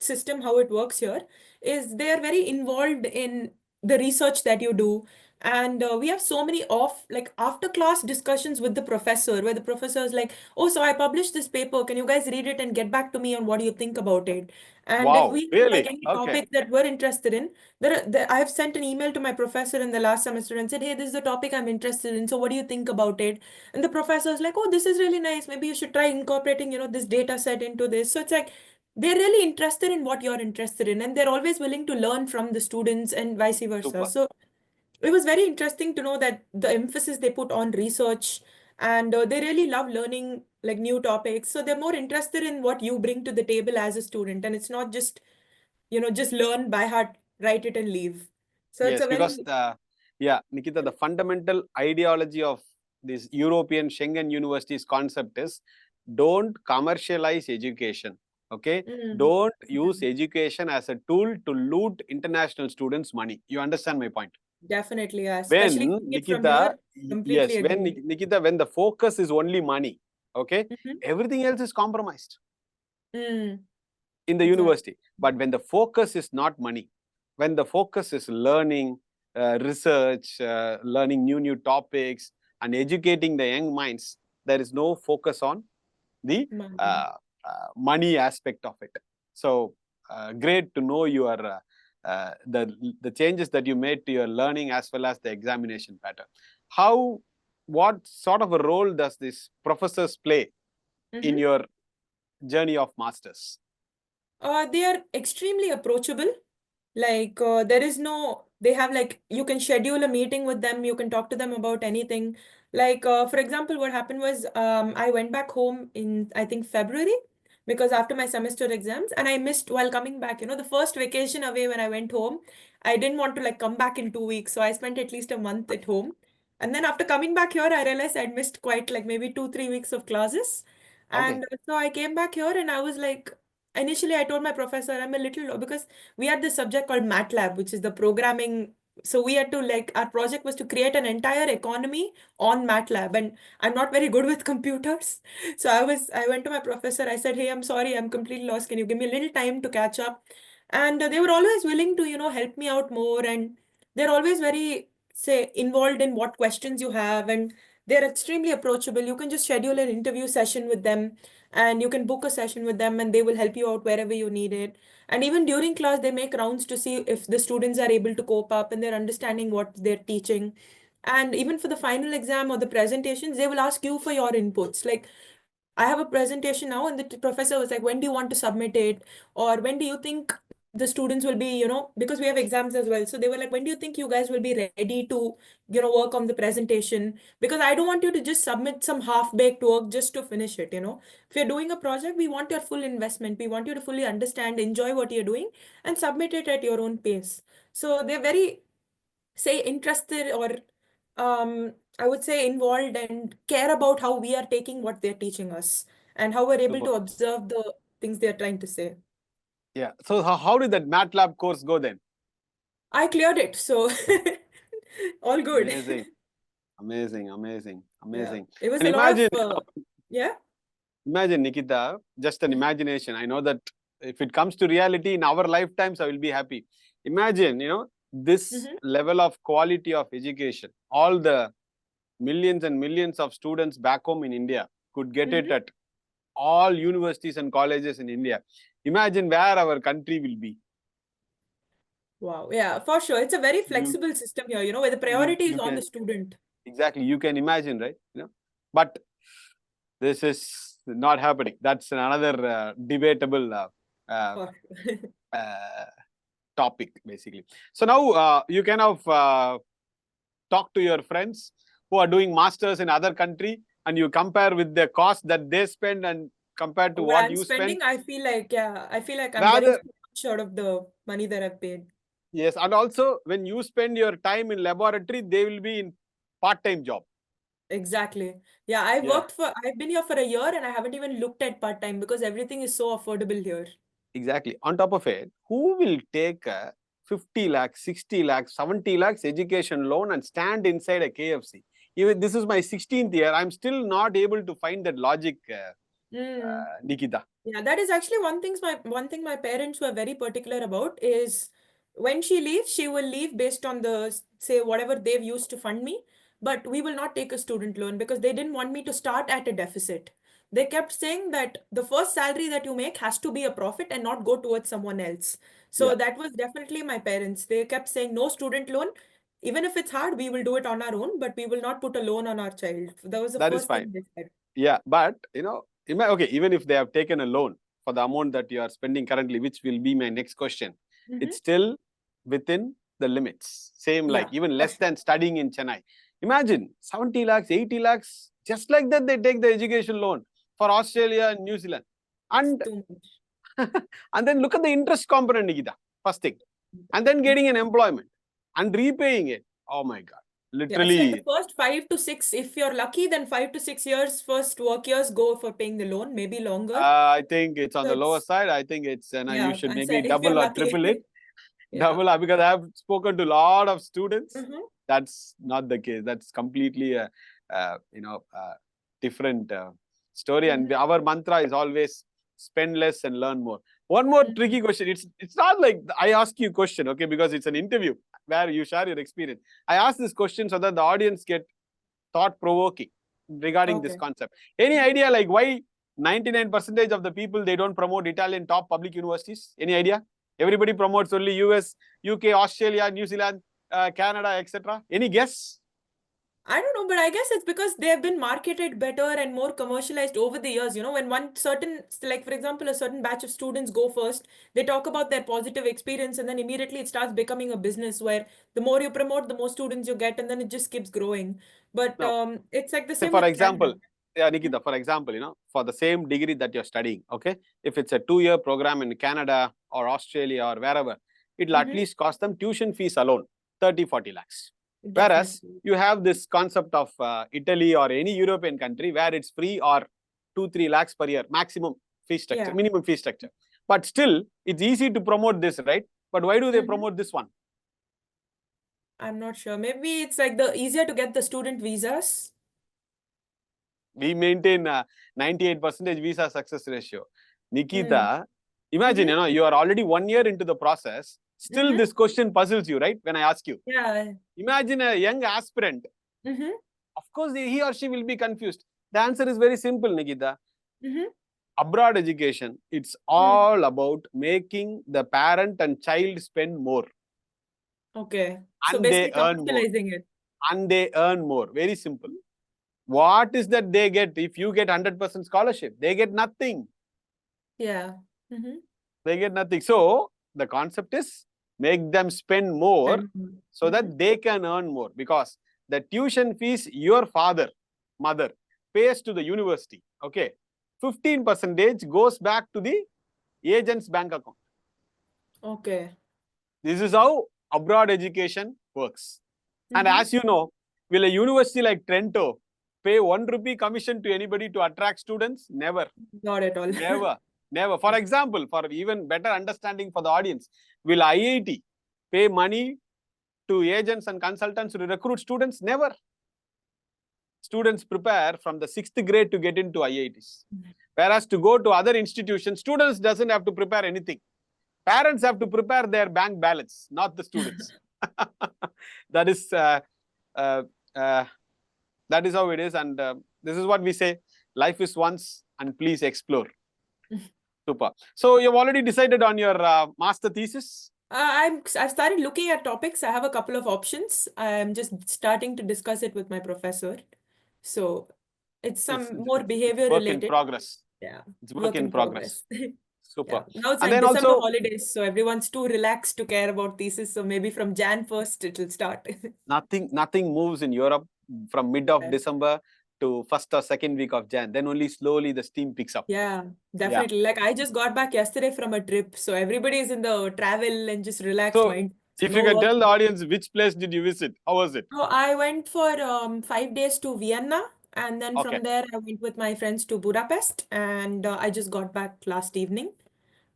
Speaker 1: system, how it works here is they are very involved in the research that you do. And we have so many off, like after class discussions with the professor, where the professor is like, oh, so I published this paper. Can you guys read it and get back to me on what do you think about it? And if
Speaker 2: Wow.
Speaker 1: we have like
Speaker 2: Really?
Speaker 1: any
Speaker 2: Okay.
Speaker 1: topic that we're interested in, I have sent an email to my professor in the last semester and said, hey, this is the topic I'm interested in. So what do you think about it? And the professor is like, oh, this is really nice. Maybe you should try incorporating, this data set into this. So it's like they're really interested in what you're interested in, and they're always willing to learn from the students and vice versa.
Speaker 2: Super.
Speaker 1: So it was very interesting to know that the emphasis they put on research, and they really love learning like new topics. So they're more interested in what you bring to the table as a student, and it's not just, just learn by heart, write it and leave. So it's
Speaker 2: Yes,
Speaker 1: a
Speaker 2: because
Speaker 1: very
Speaker 2: Nikita, the fundamental ideology of this European Schengen universities concept is don't commercialize education. Okay,
Speaker 1: mm,
Speaker 2: don't use education as a tool to loot international students' money. You understand my point?
Speaker 1: definitely, yeah. Especially
Speaker 2: When
Speaker 1: seeing it from
Speaker 2: Nikita,
Speaker 1: here, completely
Speaker 2: yes, when
Speaker 1: agree.
Speaker 2: Nikita, when the focus is only money, okay,
Speaker 1: Mm-hmm.
Speaker 2: everything else is compromised
Speaker 1: Mm,
Speaker 2: in the
Speaker 1: exactly.
Speaker 2: university. But when the focus is not money, when the focus is learning, research, learning new topics, and educating the young minds, there is no focus on the
Speaker 1: Money.
Speaker 2: money aspect of it. So great to know your the changes that you made to your learning as well as the examination pattern. How, what sort of a role does this professors play in
Speaker 1: Mm-hmm.
Speaker 2: your journey of masters?
Speaker 1: They are extremely approachable. Like, there is no, they have like, you can schedule a meeting with them, you can talk to them about anything. Like, for example, what happened was, I went back home in, I think, February, because after my semester exams, and I missed while coming back, the first vacation away when I went home, I didn't want to like come back in 2 weeks. So I spent at least a month at home. And then after coming back here, I realized I'd missed quite like maybe 2, 3 weeks of classes.
Speaker 2: Okay.
Speaker 1: And so I came back here and I was like, initially I told my professor I'm a little low because we had this subject called MATLAB, which is the programming. So we had to like, our project was to create an entire economy on MATLAB, and I'm not very good with computers. So I went to my professor. I said, hey, I'm sorry, I'm completely lost. Can you give me a little time to catch up? And they were always willing to, help me out more. And they're always very, say, involved in what questions you have. And they're extremely approachable. You can just schedule an interview session with them, and you can book a session with them, and they will help you out wherever you need it. And even during class, they make rounds to see if the students are able to cope up and they're understanding what they're teaching. And even for the final exam or the presentations, they will ask you for your inputs. Like, I have a presentation now, and the professor was like, when do you want to submit it? Or when do you think the students will be, because we have exams as well. So they were like, when do you think you guys will be ready to, work on the presentation? Because I don't want you to just submit some half-baked work just to finish it, If you're doing a project, we want your full investment. We want you to fully understand, enjoy what you're doing, and submit it at your own pace. So they're very, say, interested, or I would say involved, and care about how we are taking what they're teaching us and how we're able
Speaker 2: Super.
Speaker 1: to observe the things they're trying to say.
Speaker 2: Yeah. So how did that MATLAB course go then?
Speaker 1: I cleared it, so all good.
Speaker 2: Amazing. Amazing, amazing,
Speaker 1: Yeah,
Speaker 2: amazing.
Speaker 1: it was
Speaker 2: And
Speaker 1: a lot of,
Speaker 2: imagine,
Speaker 1: yeah.
Speaker 2: imagine, Nikita, just an
Speaker 1: Mhm.
Speaker 2: imagination. I know that if it comes to reality in our lifetimes, I will be happy. Imagine, this
Speaker 1: Mhm.
Speaker 2: level of quality of education. All the millions and millions of students back home in India could get it
Speaker 1: Mhm.
Speaker 2: at all universities and colleges in India. Imagine where our country will be.
Speaker 1: Wow, yeah, for sure. It's a very
Speaker 2: You,
Speaker 1: flexible system here, where the
Speaker 2: you,
Speaker 1: priority is
Speaker 2: you
Speaker 1: on the
Speaker 2: can
Speaker 1: student.
Speaker 2: exactly, you can imagine, right? But this is not happening. That's another debatable uh,
Speaker 1: For
Speaker 2: uh, topic, basically. So now you kind of talk to your friends who are doing masters in other country, and you compare with the cost that they spend and compared to
Speaker 1: what
Speaker 2: what
Speaker 1: I'm
Speaker 2: you spend.
Speaker 1: spending, I feel like, yeah, I feel like I'm getting
Speaker 2: Rather,
Speaker 1: so much out of the money that I've paid.
Speaker 2: yes, and also when you spend your time in laboratory, they will be in part-time job.
Speaker 1: Exactly. Yeah,
Speaker 2: Yeah,
Speaker 1: I've been here for a year and I haven't even looked at part-time because everything is so affordable here.
Speaker 2: exactly. On top of it, who will take a 50 lakhs, 60 lakhs, 70 lakhs education loan and stand inside a KFC? Even this is my 16th year, I'm still not able to find that logic,
Speaker 1: Mm.
Speaker 2: Nikita.
Speaker 1: Yeah, that is actually one thing my parents were very particular about is when she leaves, she will leave based on the say whatever they've used to fund me, but we will not take a student loan because they didn't want me to start at a deficit. They kept saying that the first salary that you make has to be a profit and not go towards someone else. So
Speaker 2: Yeah,
Speaker 1: that was definitely my parents. They kept saying no student loan. Even if it's hard, we will do it on our own, but we will not put a loan on our child. That was the
Speaker 2: that is
Speaker 1: first
Speaker 2: fine.
Speaker 1: thing they said.
Speaker 2: Yeah, but okay, even if they have taken a loan for the amount that you are spending currently, which will be my next question,
Speaker 1: Mm-hmm.
Speaker 2: it's still within the limits. Same like
Speaker 1: Yeah,
Speaker 2: even
Speaker 1: for
Speaker 2: less
Speaker 1: sure.
Speaker 2: than studying in Chennai. Imagine 70 lakhs, 80 lakhs, just like that, they take the education loan for Australia and New Zealand.
Speaker 1: It's
Speaker 2: And
Speaker 1: too much.
Speaker 2: and then look at the interest component, Nikita, first thing. And then getting an employment and repaying it. Oh my God.
Speaker 1: Yeah, it's like the
Speaker 2: Literally,
Speaker 1: first 5 to 6, if you're lucky, then 5 to 6 years, first work years go for paying the loan, maybe longer.
Speaker 2: I think it's on
Speaker 1: So
Speaker 2: the lower
Speaker 1: it's,
Speaker 2: side. I think it's you
Speaker 1: yeah,
Speaker 2: should
Speaker 1: I
Speaker 2: maybe
Speaker 1: said if you're
Speaker 2: double or triple it.
Speaker 1: lucky. Yeah.
Speaker 2: Double because I have spoken to a lot of students.
Speaker 1: Mm-hmm.
Speaker 2: That's not the case. That's completely a, different story. And
Speaker 1: Mm-hmm.
Speaker 2: our mantra is always spend less and learn more. One more
Speaker 1: Mm-hmm.
Speaker 2: tricky question. It's not like I ask you a question, okay, because it's an interview where you share your experience. I ask this question so that the audience get thought provoking regarding this
Speaker 1: Okay.
Speaker 2: concept. Any
Speaker 1: Mm-hmm.
Speaker 2: idea like why 99% of the people they don't promote Italian top public universities? Any idea? Everybody promotes only US, UK, Australia, New Zealand, Canada, etc. Any guess?
Speaker 1: I don't know, but I guess it's because they have been marketed better and more commercialized over the years. You know, when one certain, like for example, a certain batch of students go first, they talk about their positive experience, and then immediately it starts becoming a business where the more you promote, the more students you get, and then it just keeps growing. But
Speaker 2: No.
Speaker 1: it's like the
Speaker 2: Say
Speaker 1: same
Speaker 2: for
Speaker 1: with
Speaker 2: example,
Speaker 1: Canada.
Speaker 2: yeah,
Speaker 1: Mhm.
Speaker 2: Nikita, for example, for the same degree that you're studying, okay, if it's a 2-year program in Canada or Australia or wherever, it'll at
Speaker 1: Mm-hmm.
Speaker 2: least cost them tuition fees alone, 30, 40 lakhs. Whereas
Speaker 1: Definitely.
Speaker 2: you have this concept of Italy or any European country where it's free or 2, 3 lakhs per year, maximum fee structure,
Speaker 1: Yeah.
Speaker 2: minimum fee structure. But still, it's easy to promote this, right? But why do they
Speaker 1: Mm-hmm.
Speaker 2: promote this one?
Speaker 1: I'm not sure. Maybe it's like the easier to get the student visas.
Speaker 2: We maintain 98% visa success ratio.
Speaker 1: Mm.
Speaker 2: Nikita, imagine,
Speaker 1: Mm-hmm.
Speaker 2: you are already 1 year into the process. Still,
Speaker 1: Mm-hmm.
Speaker 2: this question puzzles you, right? When I ask you,
Speaker 1: Yeah.
Speaker 2: imagine a young aspirant.
Speaker 1: Mm-hmm.
Speaker 2: Of course, he or she will be confused. The answer is very simple, Nikita.
Speaker 1: Mm-hmm.
Speaker 2: Abroad education, it's
Speaker 1: Mm.
Speaker 2: all about making the parent and child spend more
Speaker 1: Okay. So
Speaker 2: and they
Speaker 1: basically
Speaker 2: earn more.
Speaker 1: commercializing it.
Speaker 2: And they earn more. Very simple. What is that they get? If you get 100% scholarship, they get nothing.
Speaker 1: Yeah. Mm-hmm.
Speaker 2: They get nothing. So the concept is make them spend more
Speaker 1: And
Speaker 2: so
Speaker 1: mm-hmm.
Speaker 2: that they can earn more, because the tuition fees your father, mother pays to the university, okay, 15% goes back to the agent's bank account.
Speaker 1: Okay.
Speaker 2: This is how abroad education works. And
Speaker 1: Mm-hmm.
Speaker 2: as you know, will a university like Trento pay 1 rupee commission to anybody to attract students? Never.
Speaker 1: Not at all.
Speaker 2: Never, never. For example, for even better understanding for the audience, will IIT pay money to agents and consultants to recruit students? Never. Students prepare from the 6th grade to get into IITs. Whereas to go to other institutions, students doesn't have to prepare anything. Parents have to prepare their bank balance, not the students. That is uh, uh, that is how it is, and this is what we say: life is once, and please explore. Super. So you've already decided on your master thesis?
Speaker 1: I've started looking at topics. I have a couple of options. I'm just starting to discuss it with my professor. So it's
Speaker 2: It's,
Speaker 1: some
Speaker 2: it's,
Speaker 1: more
Speaker 2: it's it's
Speaker 1: behavior
Speaker 2: work in
Speaker 1: related.
Speaker 2: progress.
Speaker 1: Yeah.
Speaker 2: It's work
Speaker 1: Work
Speaker 2: in
Speaker 1: in
Speaker 2: progress.
Speaker 1: progress.
Speaker 2: Super.
Speaker 1: Yeah. Now it's
Speaker 2: And
Speaker 1: like
Speaker 2: then
Speaker 1: December
Speaker 2: also,
Speaker 1: holidays, so everyone's too relaxed to care about thesis. So maybe from Jan 1st it'll start.
Speaker 2: nothing moves in Europe from mid of
Speaker 1: Yeah.
Speaker 2: December to first or second week of Jan. Then only slowly the steam picks up.
Speaker 1: Yeah,
Speaker 2: Yeah.
Speaker 1: definitely. Like I just got back yesterday from a trip, so everybody is in the travel and just relaxed
Speaker 2: So
Speaker 1: mind.
Speaker 2: If you
Speaker 1: No
Speaker 2: can
Speaker 1: work.
Speaker 2: tell the audience which place did you visit, how was it?
Speaker 1: So I went for 5 days to Vienna, and then
Speaker 2: Okay,
Speaker 1: from there I went with my friends to Budapest, and I just got back last evening,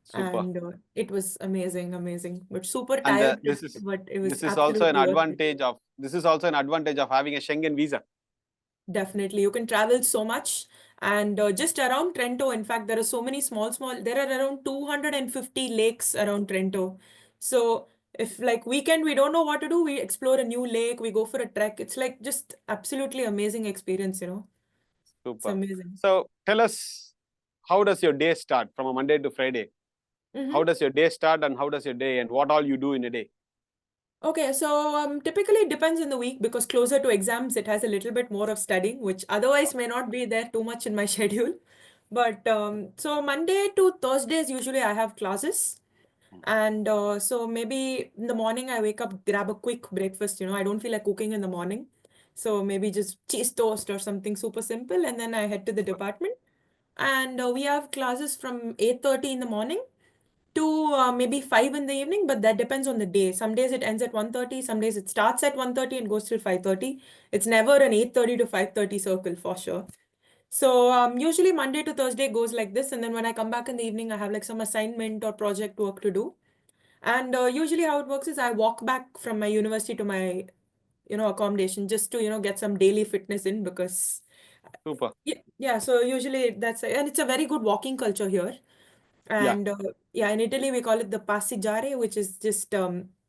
Speaker 2: super.
Speaker 1: and it was amazing, amazing. But super
Speaker 2: And
Speaker 1: tired, but it was
Speaker 2: this is also an
Speaker 1: absolutely worth it.
Speaker 2: advantage of having a Schengen visa.
Speaker 1: Definitely, you can travel so much, and just around Trento. In fact, there are so many small. There are around 250 lakes around Trento. So if like weekend we don't know what to do, we explore a new lake, we go for a trek. It's like just absolutely amazing experience, you know. It's
Speaker 2: Super.
Speaker 1: amazing.
Speaker 2: So tell us, how does your day start from a Monday to Friday? How
Speaker 1: Mm-hmm.
Speaker 2: does your day start and how does your day and what all you do in a day?
Speaker 1: Okay, so typically it depends in the week because closer to exams, it has a little bit more of studying, which otherwise may not be there too much in my schedule. But so Monday to Thursdays, usually I have classes. And so maybe in the morning, I wake up, grab a quick breakfast. You know, I don't feel like cooking in the morning. So maybe just cheese toast or something super simple. And then I head to the department. And we have classes from 8:30 in the morning to maybe 5 in the evening, but that depends on the day. Some days it ends at 1:30, some days it starts at 1:30 and goes till 5:30. It's never an 8:30 to 5:30 circle for sure. So usually Monday to Thursday goes like this, and then when I come back in the evening, I have like some assignment or project work to do. And usually how it works is I walk back from my university to my, accommodation just to, get some daily fitness in because
Speaker 2: Super.
Speaker 1: yeah, so usually and it's a very good walking culture here.
Speaker 2: Yeah.
Speaker 1: And yeah, in Italy, we call it the passeggiare, which is just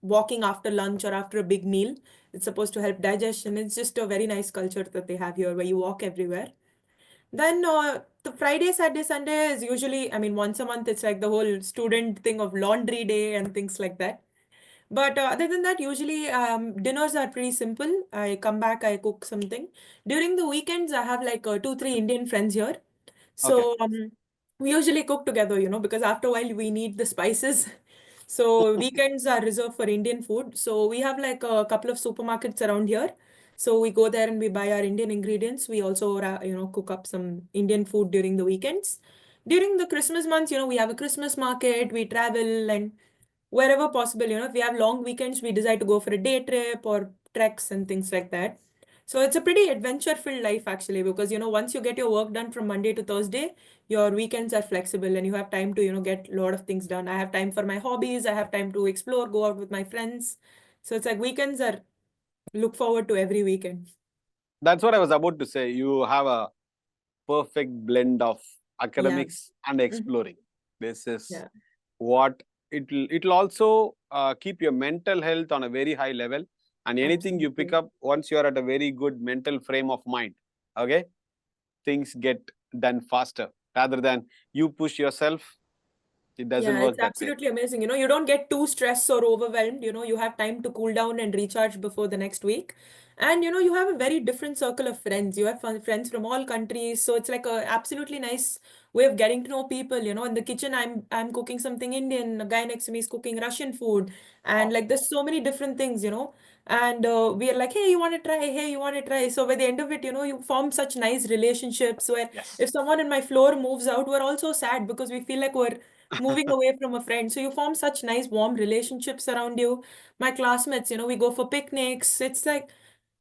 Speaker 1: walking after lunch or after a big meal. It's supposed to help digestion. It's just a very nice culture that they have here where you walk everywhere. Then the Friday, Saturday, Sunday is usually, I mean, once a month, it's like the whole student thing of laundry day and things like that. But other than that, usually dinners are pretty simple. I come back, I cook something. During the weekends, I have like two, three Indian friends here.
Speaker 2: Okay.
Speaker 1: So we usually cook together, because after a while we need the spices. So weekends are reserved for Indian food. So we have like a couple of supermarkets around here. So we go there and we buy our Indian ingredients. We also, cook up some Indian food during the weekends. During the Christmas months, we have a Christmas market. We travel and wherever possible, if we have long weekends, we decide to go for a day trip or treks and things like that. So it's a pretty adventure filled life actually, because once you get your work done from Monday to Thursday, your weekends are flexible and you have time to, get a lot of things done. I have time for my hobbies, I have time to explore, go out with my friends. So it's like weekends are look forward to every weekend.
Speaker 2: That's what I was about to say. You have a perfect blend of
Speaker 1: Yeah.
Speaker 2: academics and
Speaker 1: Mhm.
Speaker 2: exploring. This is
Speaker 1: Yeah,
Speaker 2: what it'll also keep your mental health on a very high level, and anything you pick
Speaker 1: absolutely.
Speaker 2: up once you're at a very good mental frame of mind, okay, things get done faster rather than you push yourself. It doesn't
Speaker 1: Yeah,
Speaker 2: work
Speaker 1: it's
Speaker 2: that way.
Speaker 1: absolutely amazing. You don't get too stressed or overwhelmed. You have time to cool down and recharge before the next week. And you have a very different circle of friends. You have friends from all countries. So it's like a absolutely nice way of getting to know people. In the kitchen, I'm cooking something Indian. A guy next to me is cooking Russian food. And
Speaker 2: Wow.
Speaker 1: like there's so many different things. And we are like, hey, you want to try? Hey, you want to try? So by the end of it, you form such nice relationships where
Speaker 2: Yes.
Speaker 1: if someone in my floor moves out, we're also sad because we feel like we're moving away from a friend. So you form such nice, warm relationships around you. My classmates, we go for picnics. It's like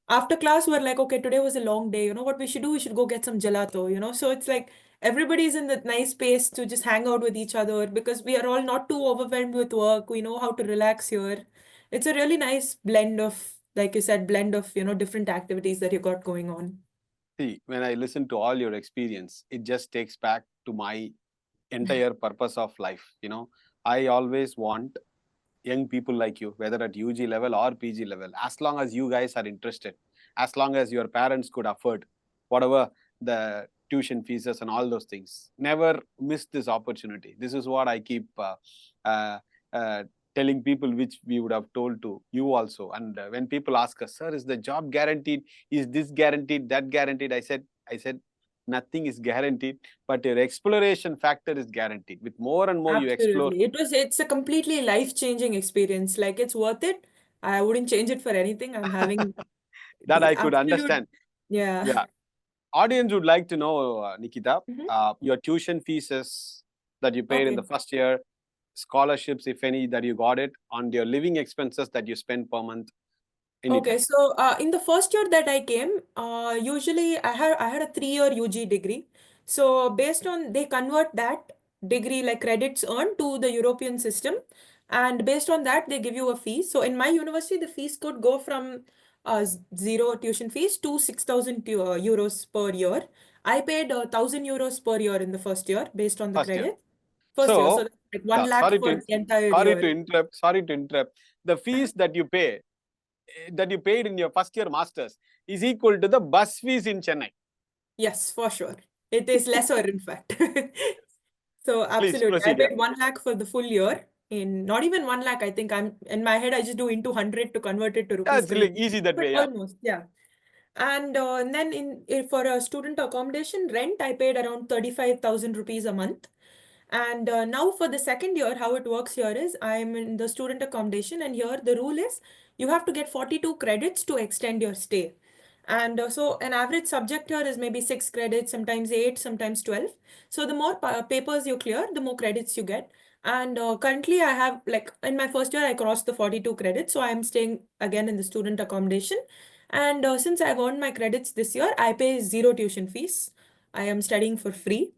Speaker 1: after class, we're like, okay, today was a long day. You know what we should do? We should go get some gelato. So it's like everybody's in that nice space to just hang out with each other because we are all not too overwhelmed with work. We know how to relax here. It's a really nice blend of, like you said, blend of, different activities that you got going on.
Speaker 2: See, when I listen to all your experience, it just takes back to my entire purpose of life. I always want young people like you, whether at UG level or PG level, as long as you guys are interested, as long as your parents could afford whatever the tuition fees and all those things, never miss this opportunity. This is what I keep uh, uh, telling people, which we would have told to you also. And when people ask us, sir, is the job guaranteed? Is this guaranteed? That guaranteed? I said, nothing is guaranteed, but your exploration factor is guaranteed. With more and more you explore,
Speaker 1: Absolutely. It's a completely life-changing experience. Like it's worth it. I wouldn't change it for anything. I'm having
Speaker 2: that
Speaker 1: the
Speaker 2: I could
Speaker 1: absolute,
Speaker 2: understand.
Speaker 1: yeah.
Speaker 2: Yeah. Audience would like to know, Nikita,
Speaker 1: Mhm.
Speaker 2: your tuition fees that you paid in the
Speaker 1: Okay.
Speaker 2: first year. scholarships, if any, that you got it, on your living expenses that you spend per month, anything?
Speaker 1: Okay, so in the first year that I came, usually I had a 3-year UG degree. So based on they convert that degree like credits earned to the European system, and based on that they give you a fee. So in my university, the fees could go from zero tuition fees to 6,000 euros per year. I paid 1,000 euros per year in the first year based on the
Speaker 2: First year.
Speaker 1: credit. First year, so
Speaker 2: So,
Speaker 1: that's like 1 lakh
Speaker 2: sorry
Speaker 1: for
Speaker 2: to
Speaker 1: the entire
Speaker 2: sorry to
Speaker 1: year.
Speaker 2: interrupt. Sorry to interrupt. The fees that you pay, that you paid in your first year masters, is equal to the bus fees in Chennai.
Speaker 1: Yes, for sure. It is lesser, in fact. So
Speaker 2: Please
Speaker 1: absolutely. I
Speaker 2: proceed. Yeah.
Speaker 1: paid 1 lakh for the full year. In not even 1 lakh, I think I'm in my head, I just do into 100 to convert it to
Speaker 2: Yeah,
Speaker 1: rupees
Speaker 2: it's
Speaker 1: for you.
Speaker 2: like easy that
Speaker 1: But
Speaker 2: way. Yeah.
Speaker 1: almost, yeah. And then for a student accommodation rent, I paid around 35,000 rupees a month. And now for the second year, how it works here is I'm in the student accommodation, and here the rule is you have to get 42 credits to extend your stay. And so an average subject here is maybe 6 credits, sometimes 8, sometimes 12. So the more papers you clear, the more credits you get. And currently, I have like in my first year, I crossed the 42 credits. So I'm staying again in the student accommodation. And since I've earned my credits this year, I pay zero tuition fees. I am studying for free.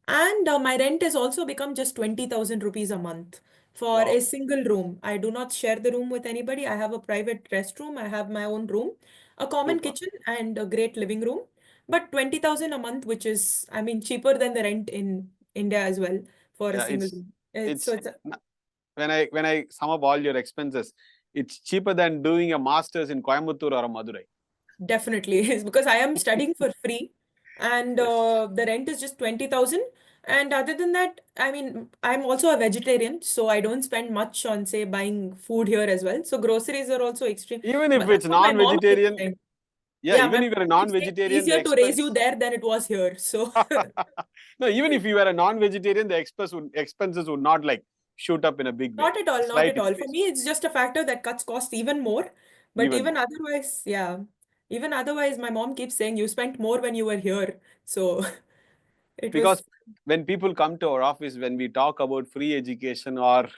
Speaker 1: And my rent has also become just 20,000 rupees a month for a
Speaker 2: Wow.
Speaker 1: single room. I do not share the room with anybody. I have a private restroom. I have my own room, a common
Speaker 2: Super.
Speaker 1: kitchen, and a great living room. But 20,000 a month, which is, I mean, cheaper than the rent in India as well for a
Speaker 2: Yeah,
Speaker 1: single room. So
Speaker 2: it's
Speaker 1: it's
Speaker 2: when I sum up all your expenses, it's cheaper than doing a master's in Coimbatore or a Madurai.
Speaker 1: definitely is because I am studying for free, and
Speaker 2: Yes.
Speaker 1: the rent is just 20,000. And other than that, I mean, I'm also a vegetarian, so I don't spend much on, say, buying food here as well. So groceries are also extreme.
Speaker 2: Even if
Speaker 1: But that's
Speaker 2: it's
Speaker 1: what my mom keeps
Speaker 2: non-vegetarian,
Speaker 1: saying.
Speaker 2: yeah,
Speaker 1: Yeah, my
Speaker 2: even if
Speaker 1: mom
Speaker 2: you're a
Speaker 1: keeps saying it's
Speaker 2: non-vegetarian, the
Speaker 1: easier to raise you
Speaker 2: expense.
Speaker 1: there than it was here. So
Speaker 2: No, even if you were a non-vegetarian, the expenses would not like shoot up in a big way.
Speaker 1: not at all, not
Speaker 2: Slight
Speaker 1: at all. For
Speaker 2: increase,
Speaker 1: me, it's just a factor that cuts costs even more. But
Speaker 2: even
Speaker 1: even
Speaker 2: more.
Speaker 1: otherwise, yeah, even otherwise, my mom keeps saying you spent more when you were here. So it
Speaker 2: Because
Speaker 1: was.
Speaker 2: when people come to our office, when we talk about free education or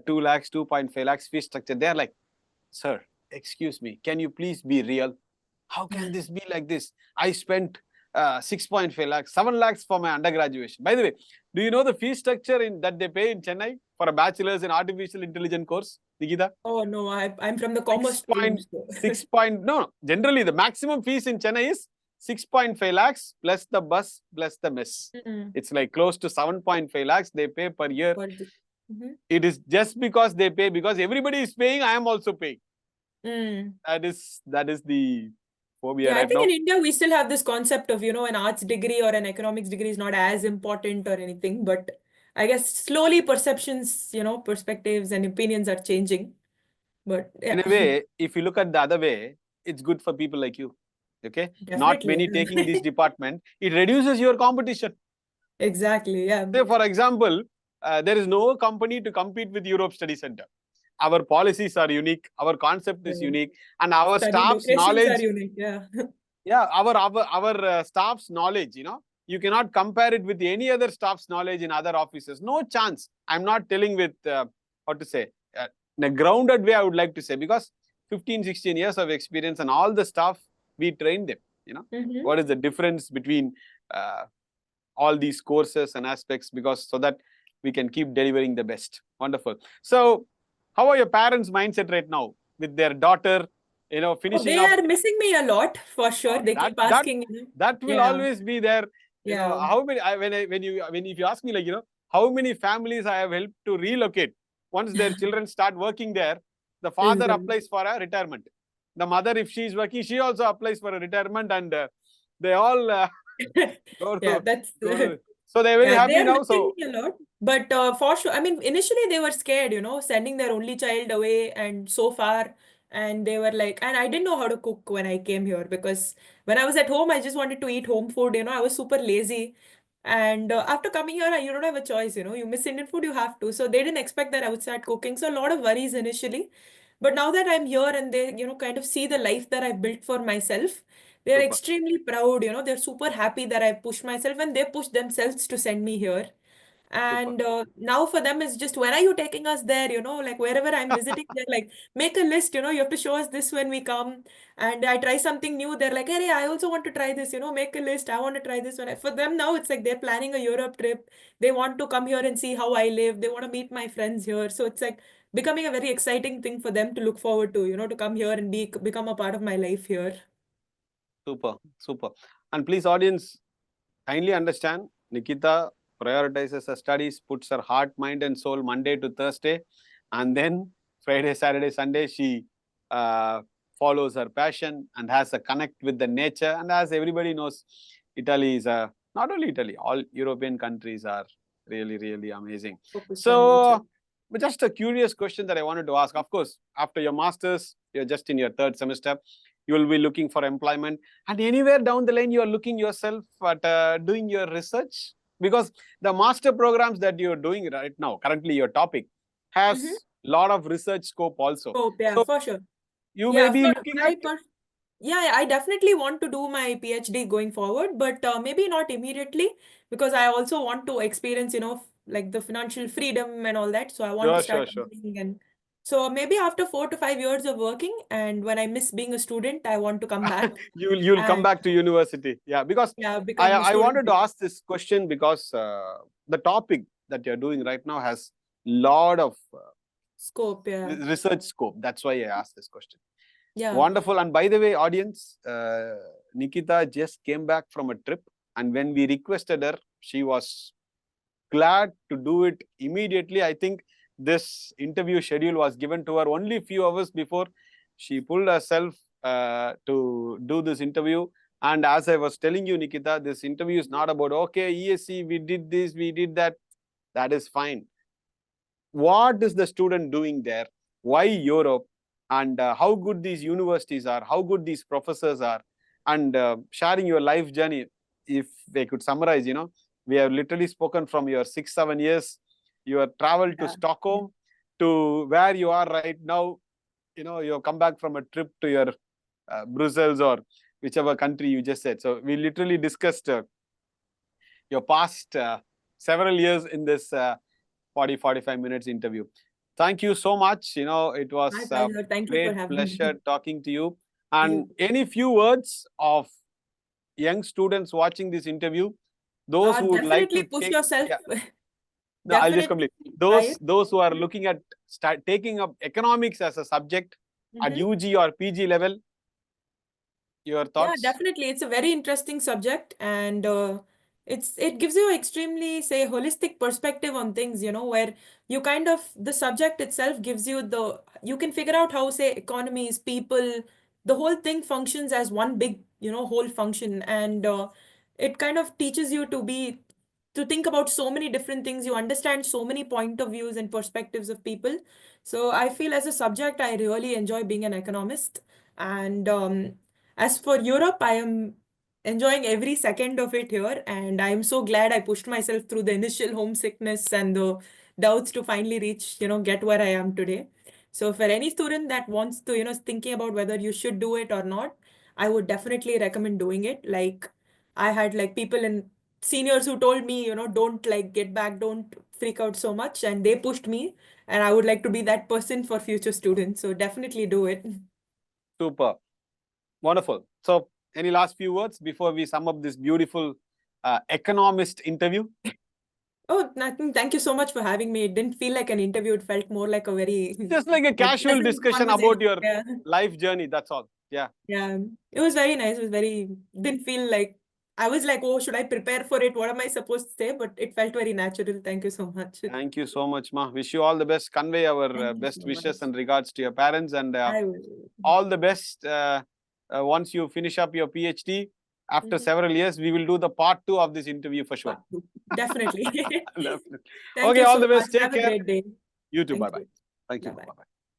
Speaker 2: 2 lakhs, 2.5 lakhs fee structure, they're like, sir, excuse me, can you please be real? How can this be like this? I spent 6.5 lakhs, 7 lakhs for my undergraduation. By the way, do you know the fee structure that they pay in Chennai for a bachelor's in artificial intelligence course, Nikita?
Speaker 1: Oh no, I'm from the
Speaker 2: Six
Speaker 1: commerce stream.
Speaker 2: point
Speaker 1: So.
Speaker 2: six point no. Generally, the maximum fees in Chennai is 6.5 lakhs plus the bus plus the mess.
Speaker 1: Mm.
Speaker 2: It's like close to 7.5 lakhs they pay per year.
Speaker 1: Mhm.
Speaker 2: It is just because they pay, because everybody is paying, I am also paying.
Speaker 1: Mm.
Speaker 2: That is the phobia
Speaker 1: Yeah, I
Speaker 2: right
Speaker 1: think in
Speaker 2: now.
Speaker 1: India we still have this concept of, an arts degree or an economics degree is not as important or anything, but I guess slowly perceptions, perspectives and opinions are changing. But
Speaker 2: In
Speaker 1: yeah,
Speaker 2: a way, if you look at the other way, it's good for people like you. Okay, not
Speaker 1: definitely.
Speaker 2: many taking this department. It reduces your competition.
Speaker 1: Exactly. Yeah.
Speaker 2: Say, for example, there is no company to compete with Europe Study Center. Our policies are unique, our concept is
Speaker 1: Yeah.
Speaker 2: unique, and our
Speaker 1: Study
Speaker 2: staff's
Speaker 1: locations are
Speaker 2: knowledge,
Speaker 1: unique. Yeah.
Speaker 2: yeah, our staff's knowledge, you cannot compare it with any other staff's knowledge in other offices. No chance. I'm not telling with what to say, in a grounded way, I would like to say, because 15, 16 years of experience and all the staff, we train them.
Speaker 1: Mm-hmm.
Speaker 2: What is the difference between uh, all these courses and aspects, because so that we can keep delivering the best. Wonderful. So, how are your parents' mindset right now with their daughter,
Speaker 1: Oh,
Speaker 2: finishing
Speaker 1: they
Speaker 2: up?
Speaker 1: are missing me a lot for sure. They
Speaker 2: That
Speaker 1: keep
Speaker 2: that
Speaker 1: asking,
Speaker 2: that will
Speaker 1: yeah,
Speaker 2: always be there.
Speaker 1: yeah.
Speaker 2: How many? When if you ask me, like, how many families I have helped to relocate once their children start working there, the father
Speaker 1: Is
Speaker 2: applies for a retirement. The mother, if she is working, she also applies for a retirement, and they all go
Speaker 1: yeah,
Speaker 2: to
Speaker 1: that's
Speaker 2: go to. So they're very
Speaker 1: yeah, they
Speaker 2: happy
Speaker 1: are
Speaker 2: now.
Speaker 1: missing
Speaker 2: So
Speaker 1: me a lot. But for sure, I mean, initially they were scared, sending their only child away and so far. And they were like, and I didn't know how to cook when I came here because when I was at home, I just wanted to eat home food. I was super lazy. And after coming here, you don't have a choice. You miss Indian food, you have to. So they didn't expect that I would start cooking. So a lot of worries initially. But now that I'm here and they, kind of see the life that I've built for myself, they're
Speaker 2: super.
Speaker 1: extremely proud. They're super happy that I pushed myself and they pushed themselves to send me here. And now for them, it's just, when are you taking us there? Like wherever I'm visiting, they're like, make a list, you have to show us this when we come. And I try something new. They're like, hey, I also want to try this, make a list. I want to try this one. For them now, it's like they're planning a Europe trip. They want to come here and see how I live. They want to meet my friends here. So it's like becoming a very exciting thing for them to look forward to, to come here and become a part of my life here.
Speaker 2: Super, super. And please, audience, kindly understand, Nikita prioritizes her studies, puts her heart, mind, and soul Monday to Thursday, and then Friday, Saturday, Sunday, she follows her passion and has a connect with the nature. And as everybody knows, Italy is not only Italy, all European countries are really, really amazing.
Speaker 1: Focused on nature.
Speaker 2: But just a curious question that I wanted to ask. Of course, after your master's, you're just in your third semester, you will be looking for employment, and anywhere down the line you are looking yourself at doing your research, because the master programs that you're doing right now, currently your topic, has lot of research scope also.
Speaker 1: Yeah,
Speaker 2: so
Speaker 1: for sure.
Speaker 2: you may be looking at
Speaker 1: Yeah, I definitely want to do my PhD going forward, but maybe not immediately, because I also want to experience, like the financial freedom and all that. So I want to start
Speaker 2: Sure.
Speaker 1: earning, and so maybe after 4 to 5 years of working, and when I miss being a student, I want to come back.
Speaker 2: You'll come back to university. Yeah, because
Speaker 1: become a
Speaker 2: I
Speaker 1: student.
Speaker 2: wanted to ask this question because the topic that you're doing right now has lot of
Speaker 1: Scope, yeah.
Speaker 2: research scope. That's why I asked this question.
Speaker 1: Yeah.
Speaker 2: Wonderful. And by the way, audience, Nikita just came back from a trip, and when we requested her, she was glad to do it immediately. I think this interview schedule was given to her only a few hours before. She pulled herself to do this interview. And as I was telling you, Nikita, this interview is not about, okay, ESC, we did this, we did that. That is fine. What is the student doing there? Why Europe? And how good these universities are, how good these professors are, and sharing your life journey. If they could summarize, we have literally spoken from your 6-7 years, your travel to Stockholm to where you are right now. You come back from a trip to your Brussels or whichever country you just said. So we literally discussed your past several years in this 40-45 minutes interview. Thank you so much. It was
Speaker 1: a great
Speaker 2: pleasure talking to you. And any few words of young students watching this interview, those who would like to
Speaker 1: push yourself.
Speaker 2: No, I'll just complete. Those who are looking at taking up economics as a subject at UG or PG level, your thoughts?
Speaker 1: Yeah, definitely. It's a very interesting subject, and it gives you extremely, say, holistic perspective on things, where you the subject itself gives you you can figure out how, say, economies, people, the whole thing functions as one big, whole function. And it kind of teaches you to think about so many different things. You understand so many point of views and perspectives of people. So I feel as a subject, I really enjoy being an economist. And as for Europe, I am enjoying every second of it here, and I am so glad I pushed myself through the initial homesickness and the doubts to finally reach, get where I am today. So for any student that wants to, thinking about whether you should do it or not, I would definitely recommend doing it. Like I had like people in seniors who told me, don't like get back, don't freak out so much, and they pushed me, and I would like to be that person for future students. So definitely do it.
Speaker 2: Super. Wonderful. So, any last few words before we sum up this beautiful economist interview?
Speaker 1: Oh, nothing. Thank you so much for having me. It didn't feel like an interview. It felt more like a very
Speaker 2: just like a casual discussion about your
Speaker 1: yeah.
Speaker 2: life journey. That's all. Yeah.
Speaker 1: Yeah. It was very nice. It was very, didn't feel like, I was like, oh, should I prepare for it? What am I supposed to say? But it felt very natural. Thank you so much.
Speaker 2: Thank you so much, Ma. Wish you all the best. Convey our best wishes and regards to your parents, and
Speaker 1: I will.
Speaker 2: all the best. Once you finish up your PhD, after several years, we will do the part 2 of this interview for sure.
Speaker 1: Definitely.
Speaker 2: Definitely.
Speaker 1: Thank
Speaker 2: Okay,
Speaker 1: you
Speaker 2: all
Speaker 1: so
Speaker 2: the best.
Speaker 1: much.
Speaker 2: Take
Speaker 1: Have
Speaker 2: care.
Speaker 1: A great day.
Speaker 2: You too. Bye-bye. Thank you.
Speaker 1: Bye-bye.
Speaker 2: Bye-bye.